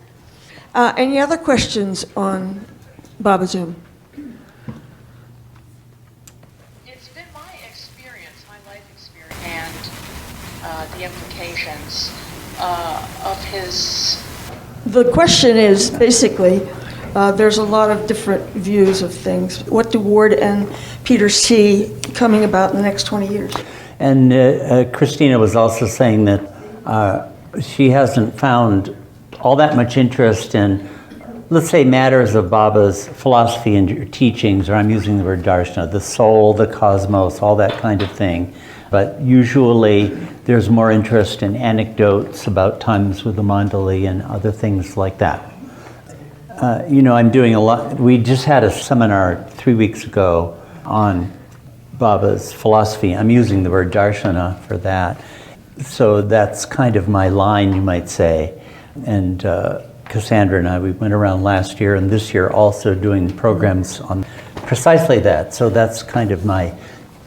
Any other questions on Baba Zoom? It's been my experience, my life experience, and the implications of his... The question is, basically, there's a lot of different views of things. What do Ward and Peter see coming about in the next 20 years? And Christina was also saying that she hasn't found all that much interest in, let's say, matters of Baba's philosophy and teachings, or I'm using the word darshana, the soul, the cosmos, all that kind of thing. But usually there's more interest in anecdotes about times with the mandali and other things like that. I'm doing a lot. We just had a seminar 3 weeks ago on Baba's philosophy. I'm using the word darshana for that. So that's kind of my line, you might say. And Cassandra and I, we went around last year and this year also doing programs on precisely that. So that's kind of my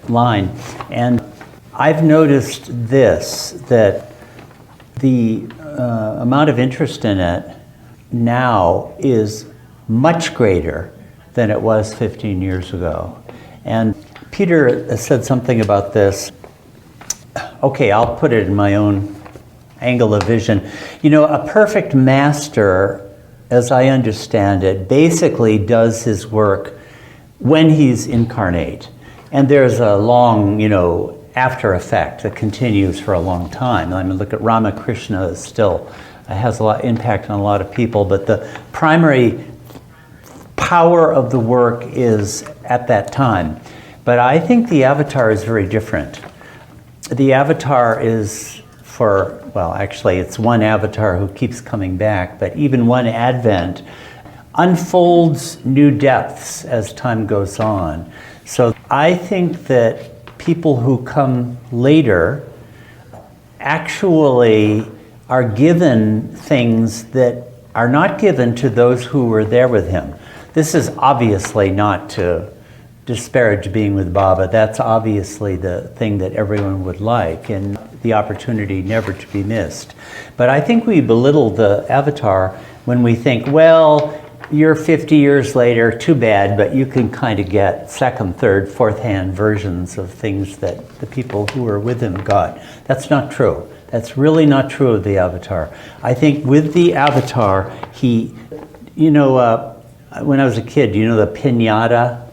line. And I've noticed this, that the amount of interest in it now is much greater than it was 15 years ago. And Peter said something about this. Okay, I'll put it in my own angle of vision. A perfect master, as I understand it, basically does his work when he's incarnate. And there's a long, after effect that continues for a long time. I mean, look at Ramakrishna is still has a lot of impact on a lot of people, but the primary power of the work is at that time. But I think the avatar is very different. The avatar is actually it's one avatar who keeps coming back, but even one advent unfolds new depths as time goes on. So I think that people who come later actually are given things that are not given to those who were there with him. This is obviously not to disparage being with Baba. That's obviously the thing that everyone would like, and the opportunity never to be missed. But I think we belittle the avatar when we think, well, you're 50 years later, too bad, but you can kind of get second, third, fourth-hand versions of things that the people who were with him got. That's not true. That's really not true of the avatar. I think with the avatar, he, when I was a kid, the piñata,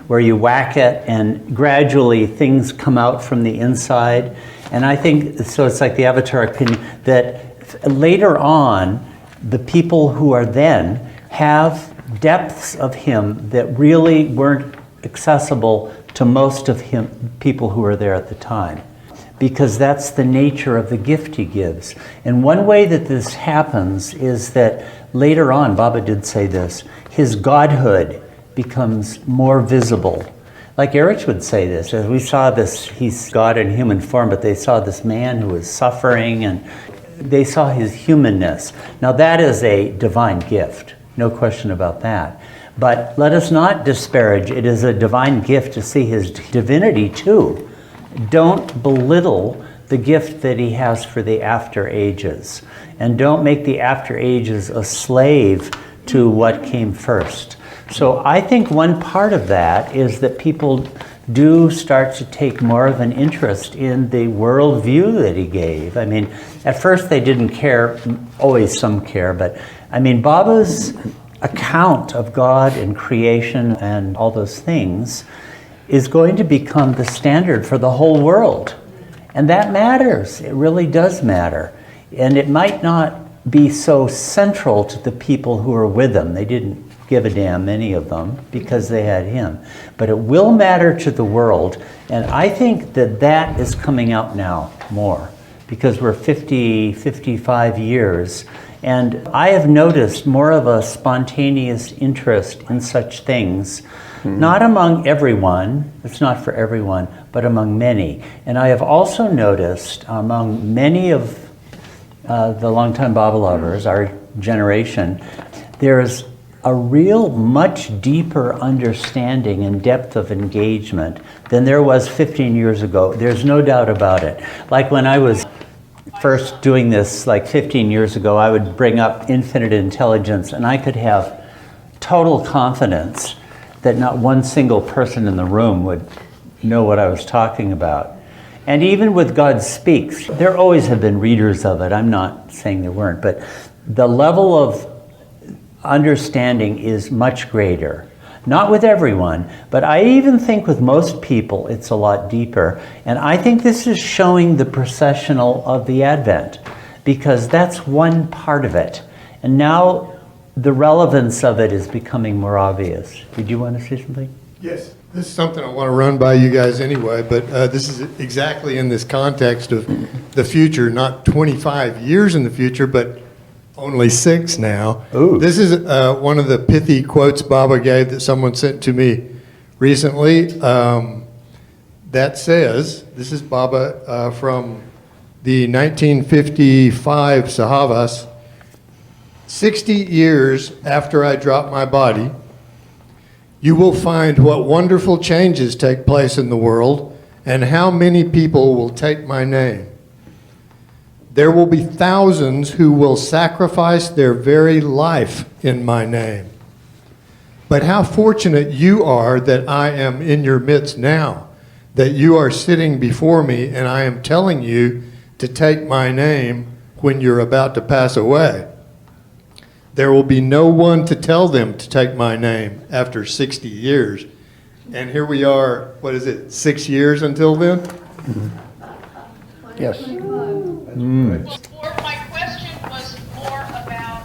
where you whack it and gradually things come out from the inside. And I think, so it's like the avatar opinion, that later on, the people who are then have depths of him that really weren't accessible to most of people who were there at the time. Because that's the nature of the gift he gives. And one way that this happens is that later on, Baba did say this, his godhood becomes more visible. Like Erich would say this, as we saw this, he's God in human form, but they saw this man who was suffering and they saw his humanness. Now that is a divine gift, no question about that. But let us not disparage, it is a divine gift to see his divinity too. Don't belittle the gift that he has for the after ages. And don't make the after ages a slave to what came first. So I think one part of that is that people do start to take more of an interest in the worldview that he gave. I mean, at first they didn't care, always some care, but I mean, Baba's account of God and creation and all those things is going to become the standard for the whole world. And that matters. It really does matter. And it might not be so central to the people who are with him. They didn't give a damn, many of them, because they had him. But it will matter to the world. And I think that that is coming out now more, because we're 50, 55 years. And I have noticed more of a spontaneous interest in such things. Not among everyone, it's not for everyone, but among many. And I have also noticed among many of the longtime Baba lovers, our generation, there's a real much deeper understanding and depth of engagement than there was 15 years ago. There's no doubt about it. Like when I was first doing this like 15 years ago, I would bring up infinite intelligence and I could have total confidence that not one single person in the room would know what I was talking about. And even with God Speaks, there always have been readers of it. I'm not saying there weren't, but the level of understanding is much greater. Not with everyone, but I even think with most people it's a lot deeper. And I think this is showing the processional of the Advent, because that's one part of it. And now the relevance of it is becoming more obvious. Did you want to say something? Yes, this is something I want to run by you guys anyway, but this is exactly in this context of the future, not 25 years in the future, but only 6 now. Ooh. This is one of the pithy quotes Baba gave that someone sent to me recently that says, this is Baba from the 1955 Sahavas, 60 years after I drop my body, you will find what wonderful changes take place in the world and how many people will take my name. There will be thousands who will sacrifice their very life in my name. But how fortunate you are that I am in your midst now, that you are sitting before me and I am telling you to take my name when you're about to pass away. There will be no one to tell them to take my name after 60 years. And here we are, 6 years until then? Yes. My question was more about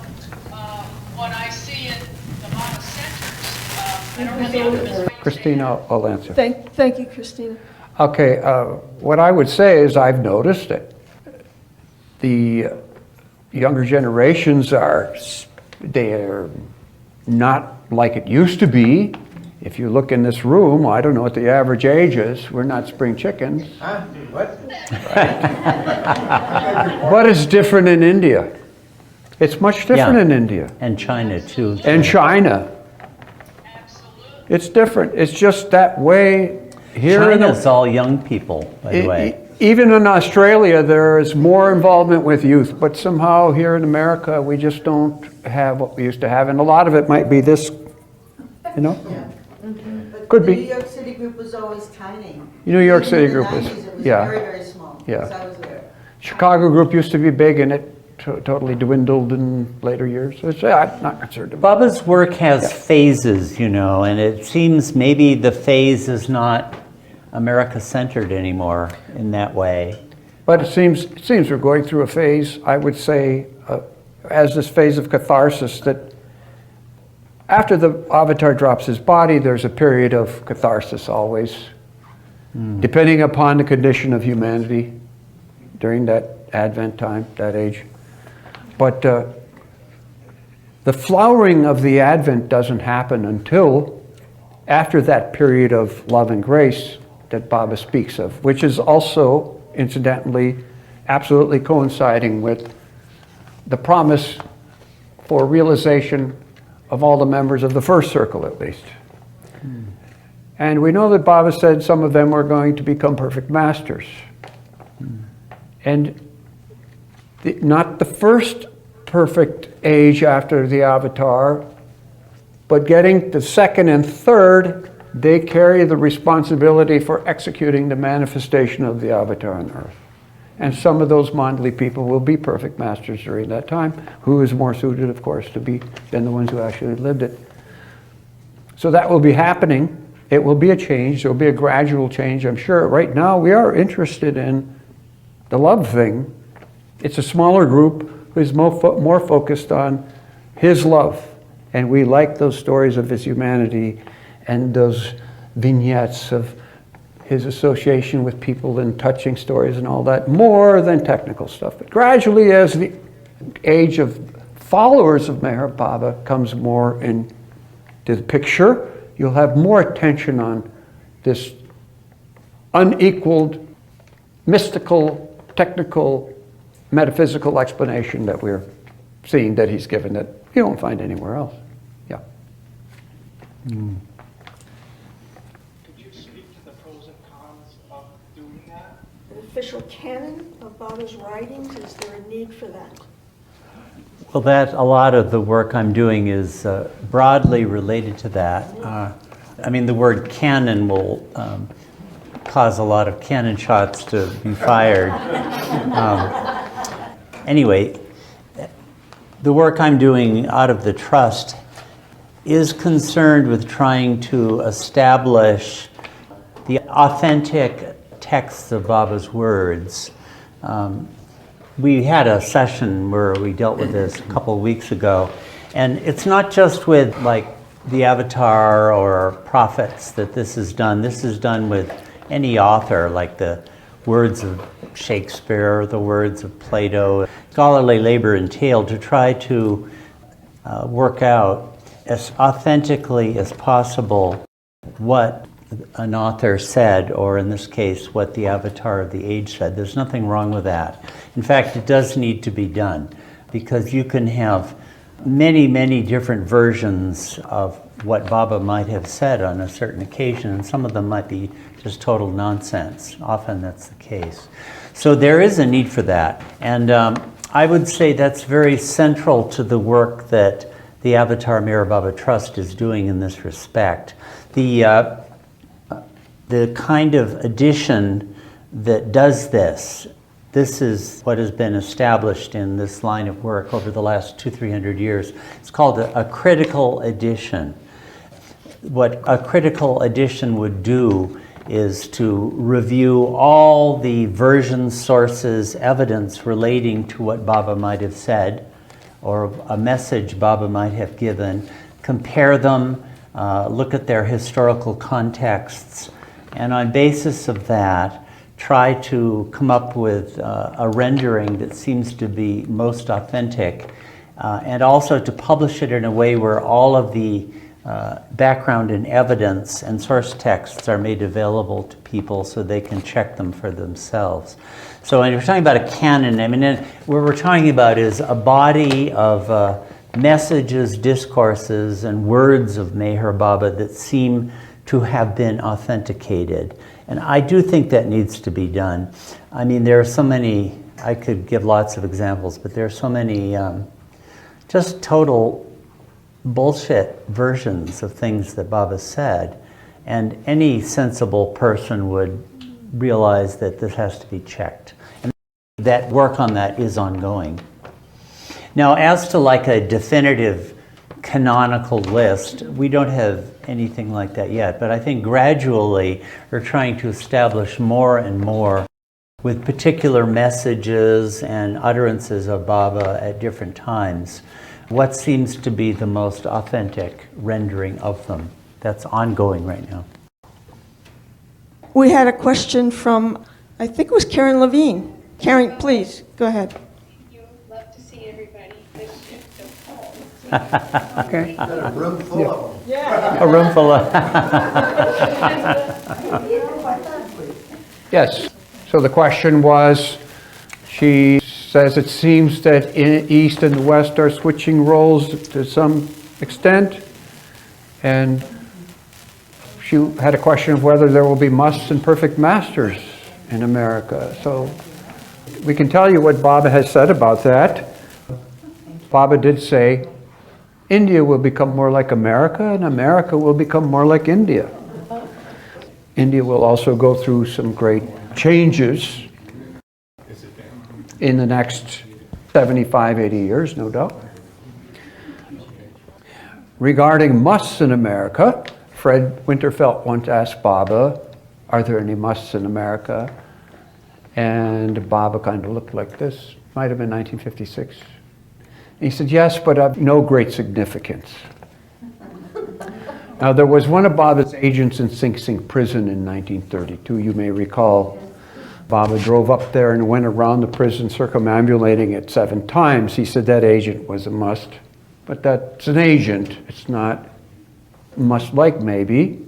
what I see in the Mama centers. I don't have the other Christina, I'll answer. Thank you, Christina. Okay, what I would say is I've noticed that the younger generations they're not like it used to be if you look in this room, I don't know what the average age is. We're not spring chickens. Huh? What? But it's different in India. It's much different Yeah. in India. And China too. And China. It's different. It's just that way here in China's all young people, by the way. Even in Australia, there is more involvement with youth, but somehow here in America, we just don't have what we used to have, and a lot of it might be this, you know? Could The be. New York City group was always tiny. New York Even City in the group was, 90s, it was yeah. very, very small. Yeah. Because I was there. Chicago group used to be big, and it totally dwindled in later years. So I'm not concerned about Baba's work has phases, you know, and it seems maybe the phase is not America-centered anymore in that way. But it seems we're going through a phase, I would say, as this phase of catharsis, that after the avatar drops his body, there's a period of catharsis always, depending upon the condition of humanity during that Advent time, that age. But the flowering of the Advent doesn't happen until after that period of love and grace that Baba speaks of, which is also, incidentally, absolutely coinciding with the promise for realization of all the members of the first circle, at least. And we know that Baba said some of them were going to become perfect masters. And not the first perfect age after the avatar, but getting the second and third, they carry the responsibility for executing the manifestation of the avatar on earth. And some of those Mandali people will be perfect masters during that time, who is more suited, of course, to be than the ones who actually lived it. So that will be happening. It will be a change. There will be a gradual change, I'm sure. Right now, we are interested in the love thing. It's a smaller group who is more focused on his love. And we like those stories of his humanity and those vignettes of his association with people and touching stories and all that, more than technical stuff. But gradually, as the age of followers of Meher Baba comes more into the picture, you'll have more attention on this unequaled, mystical, technical, metaphysical explanation that we're seeing that he's given that you don't find anywhere else. Yeah. Could you speak to the pros and cons of doing that? An official canon of Baba's writings, is there a need for that? Well, a lot of the work I'm doing is broadly related to that. I mean, the word canon will cause a lot of cannon shots to be fired. Anyway, the work I'm doing out of the trust is concerned with trying to establish the authentic texts of Baba's words. We had a session where we dealt with this a couple of weeks ago, and it's not just with like the avatar or prophets that this is done. This is done with any author, like the words of Shakespeare, the words of Plato. Scholarly labor entailed to try to work out as authentically as possible what an author said, or in this case, what the avatar of the age said. There's nothing wrong with that. In fact, it does need to be done, because you can have many, many different versions of what Baba might have said on a certain occasion, and some of them might be just total nonsense. Often that's the case. So there is a need for that. And I would say that's very central to the work that the Avatar Meher Baba Trust is doing in this respect. The kind of edition that does this is what has been established in this line of work over the last 200-300 years. It's called a critical edition. What a critical edition would do is to review all the versions, sources, evidence relating to what Baba might have said, or a message Baba might have given, compare them, look at their historical contexts, and on basis of that, try to come up with a rendering that seems to be most authentic, and also to publish it in a way where all of the background and evidence and source texts are made available to people so they can check them for themselves. So when you're talking about a canon, I mean, what we're talking about is a body of messages, discourses, and words of Meher Baba that seem to have been authenticated. And I do think that needs to be done. I mean, there are so many, I could give lots of examples, but there are so many just total bullshit versions of things that Baba said. And any sensible person would realize that this has to be checked. And that work on that is ongoing. Now, as to like a definitive canonical list, we don't have anything like that yet, but I think gradually we're trying to establish more and more with particular messages and utterances of Baba at different times, what seems to be the most authentic rendering of them. That's ongoing right now. We had a question from, I think it was Karen Levine. Karen, please, go ahead. You love to see everybody. This shift of home. Okay. A room full of them. A room full of... Yes. So the question was, she says it seems that East and West are switching roles to some extent, and she had a question of whether there will be musts and perfect masters in America. So we can tell you what Baba has said about that. Baba did say, India will become more like America, and America will become more like India. India will also go through some great changes in the next 75, 80 years, no doubt. Regarding musts in America, Fred Winterfeld once asked Baba, are there any musts in America? And Baba kind of looked like this. Might have been 1956. He said, yes, but of no great significance. Now, there was one of Baba's agents in Sing Sing prison in 1932. You may recall Baba drove up there and went around the prison circumambulating it 7 times. He said that agent was a must. But that's an agent. It's not must-like, maybe.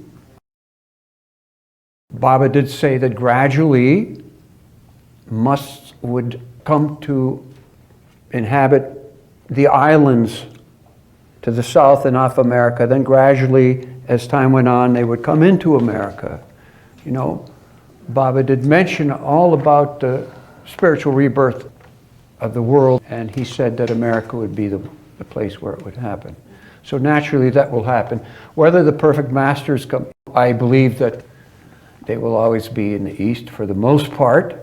Baba did say that gradually musts would come to inhabit the islands to the south and off America. Then gradually, as time went on, they would come into America. You know, Baba did mention all about the spiritual rebirth of the world, and he said that America would be the place where it would happen. So naturally that will happen. Whether the perfect masters come, I believe that they will always be in the East for the most part.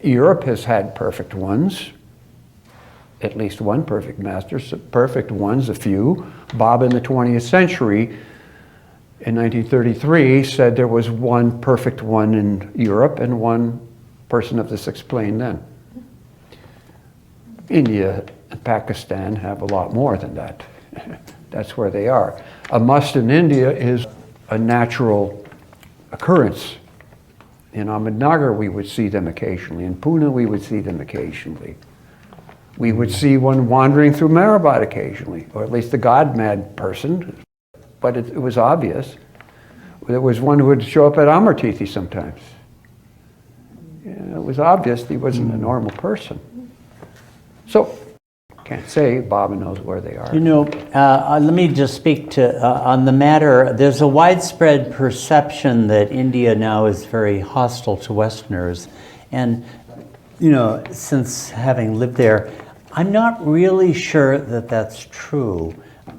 Europe has had perfect ones, at least one perfect master, perfect ones, a few. Baba in the 20th century, in 1933, said there was one perfect one in Europe and one person of the 6th plane then. India and Pakistan have a lot more than that. That's where they are. A must in India is a natural occurrence. In Ahmednagar, we would see them occasionally. In Pune, we would see them occasionally. We would see one wandering through Mehrabad occasionally, or at least the god-mad person, but it was obvious. There was one who would show up at Amartithi sometimes. Yeah, it was obvious he wasn't a normal person. So, can't say Baba knows where they are. You know, let me just speak to on the matter. There's a widespread perception that India now is very hostile to Westerners, and you know, since having lived there, I'm not really sure that that's true.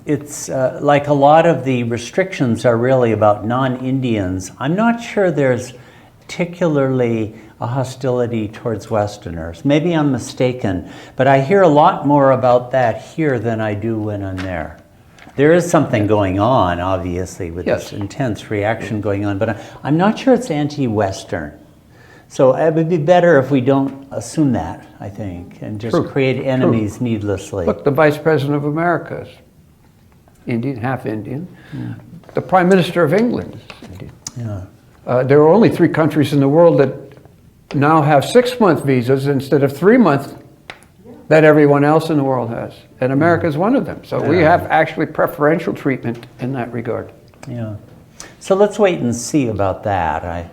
It's like a lot of the restrictions are really about non-Indians. I'm not sure there's particularly a hostility towards Westerners. Maybe I'm mistaken, but I hear a lot more about that here than I do when I'm there. There is something going on, obviously, with this intense reaction going on, but I'm not sure it's anti-Western. So it would be better if we don't assume that, I think, and just create enemies needlessly. Look, the Vice President of America is Indian, half Indian. Yeah. The Prime Minister of England is Indian. Yeah. There are only 3 countries in the world that now have 6-month visas instead of 3-month that everyone else in the world has. And America is one of them. So we have actually preferential treatment in that regard. Yeah. So let's wait and see about that.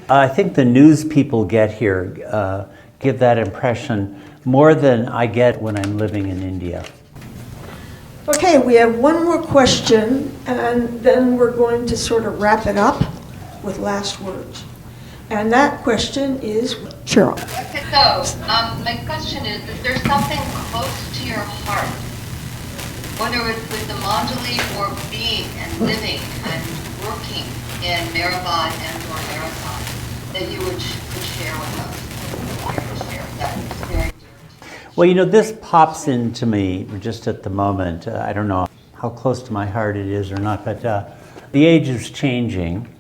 I think the news people get here give that impression more than I get when I'm living in India. Okay, we have one more question, and then we're going to sort of wrap it up with last words. And that question is, Cheryl. So, my question is there something close to your heart, whether it's with the Manjali or being and living and working in Mehrabad and or Marathon, that you could share with us? Care to share that experience? Well, you know, this pops into me just at the moment. I don't know how close to my heart it is or not, but the age is changing.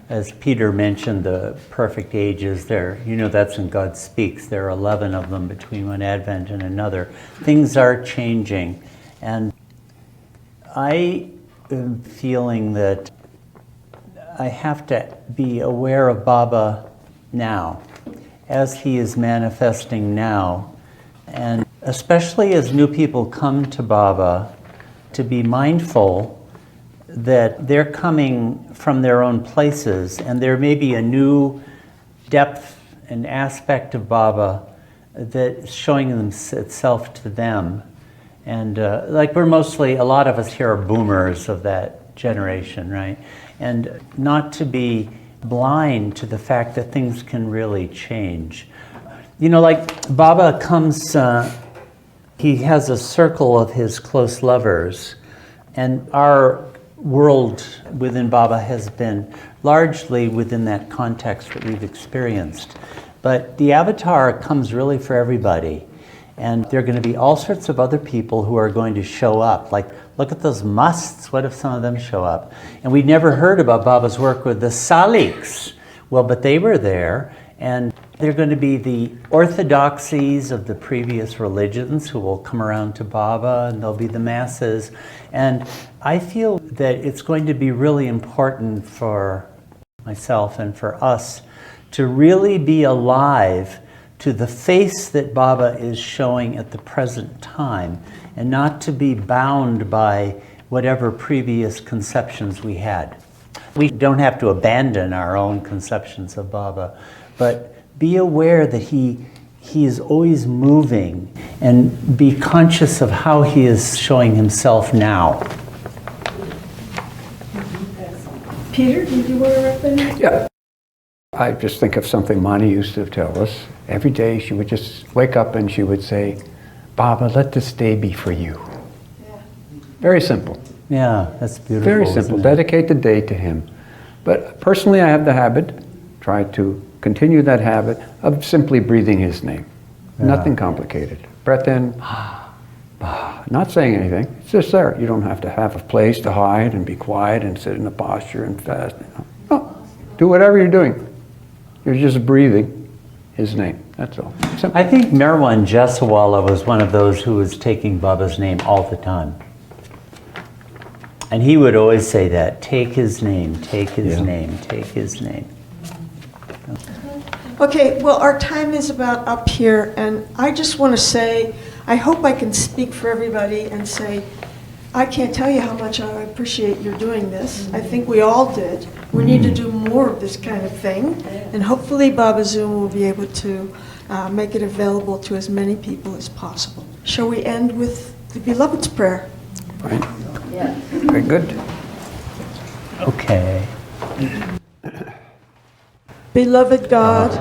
As Peter mentioned, the perfect age is there. You know, that's in God Speaks. There are 11 of them between one Advent and another. Things are changing. And I am feeling that I have to be aware of Baba now, as he is manifesting now. And especially as new people come to Baba, to be mindful that they're coming from their own places, and there may be a new depth and aspect of Baba that's showing itself to them. And like we're mostly, a lot of us here are boomers of that generation, right? And not to be blind to the fact that things can really change. You know, like Baba comes, he has a circle of his close lovers, and our world within Baba has been largely within that context that we've experienced. But the avatar comes really for everybody. And there are going to be all sorts of other people who are going to show up. Like, look at those musts. What if some of them show up? And we never heard about Baba's work with the Saliks. Well, but they were there. And they're going to be the orthodoxies of the previous religions who will come around to Baba, and there'll be the masses. And I feel that it's going to be really important for myself and for us to really be alive to the face that Baba is showing at the present time, and not to be bound by whatever previous conceptions we had. We don't have to abandon our own conceptions of Baba, but be aware that he is always moving, and be conscious of how he is showing himself now. Peter, did you want to wrap it up? Yeah. I just think of something Mani used to tell us. Every day she would just wake up and she would say, Baba, let this day be for you. Yeah. Very simple. Yeah, that's beautiful. Very simple. Dedicate the day to him. But personally, I have the habit, try to continue that habit of simply breathing his name. Yeah. Nothing complicated. Breath in, not saying anything. It's just there. You don't have to have a place to hide and be quiet and sit in a posture and fast. No, do whatever you're doing. You're just breathing his name. That's all. Simple. I think Merwan Jesawala was one of those who was taking Baba's name all the time. And he would always say that, take his name, take his name, take his name. Okay, well, our time is about up here, and I just want to say, I hope I can speak for everybody and say, I can't tell you how much I appreciate your doing this. I think we all did. We need to do more of this kind of thing, and hopefully Baba Zoom will be able to make it available to as many people as possible. Shall we end with the Beloved's Prayer? Right. Yeah. Very good. Okay. Beloved God,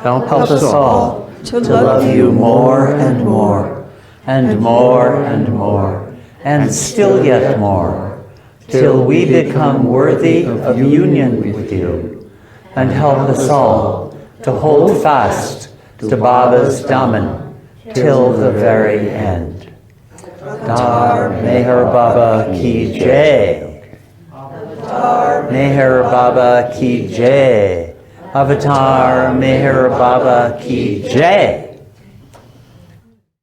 Help us all to love you more and more, and more and more, and still yet more, till we become worthy of union with you, and help us all to hold fast to Baba's Daman till the very end. Dar Meher Baba Ki Jai. Meher Baba Ki Jai. Avatar Meher Baba Ki Jai.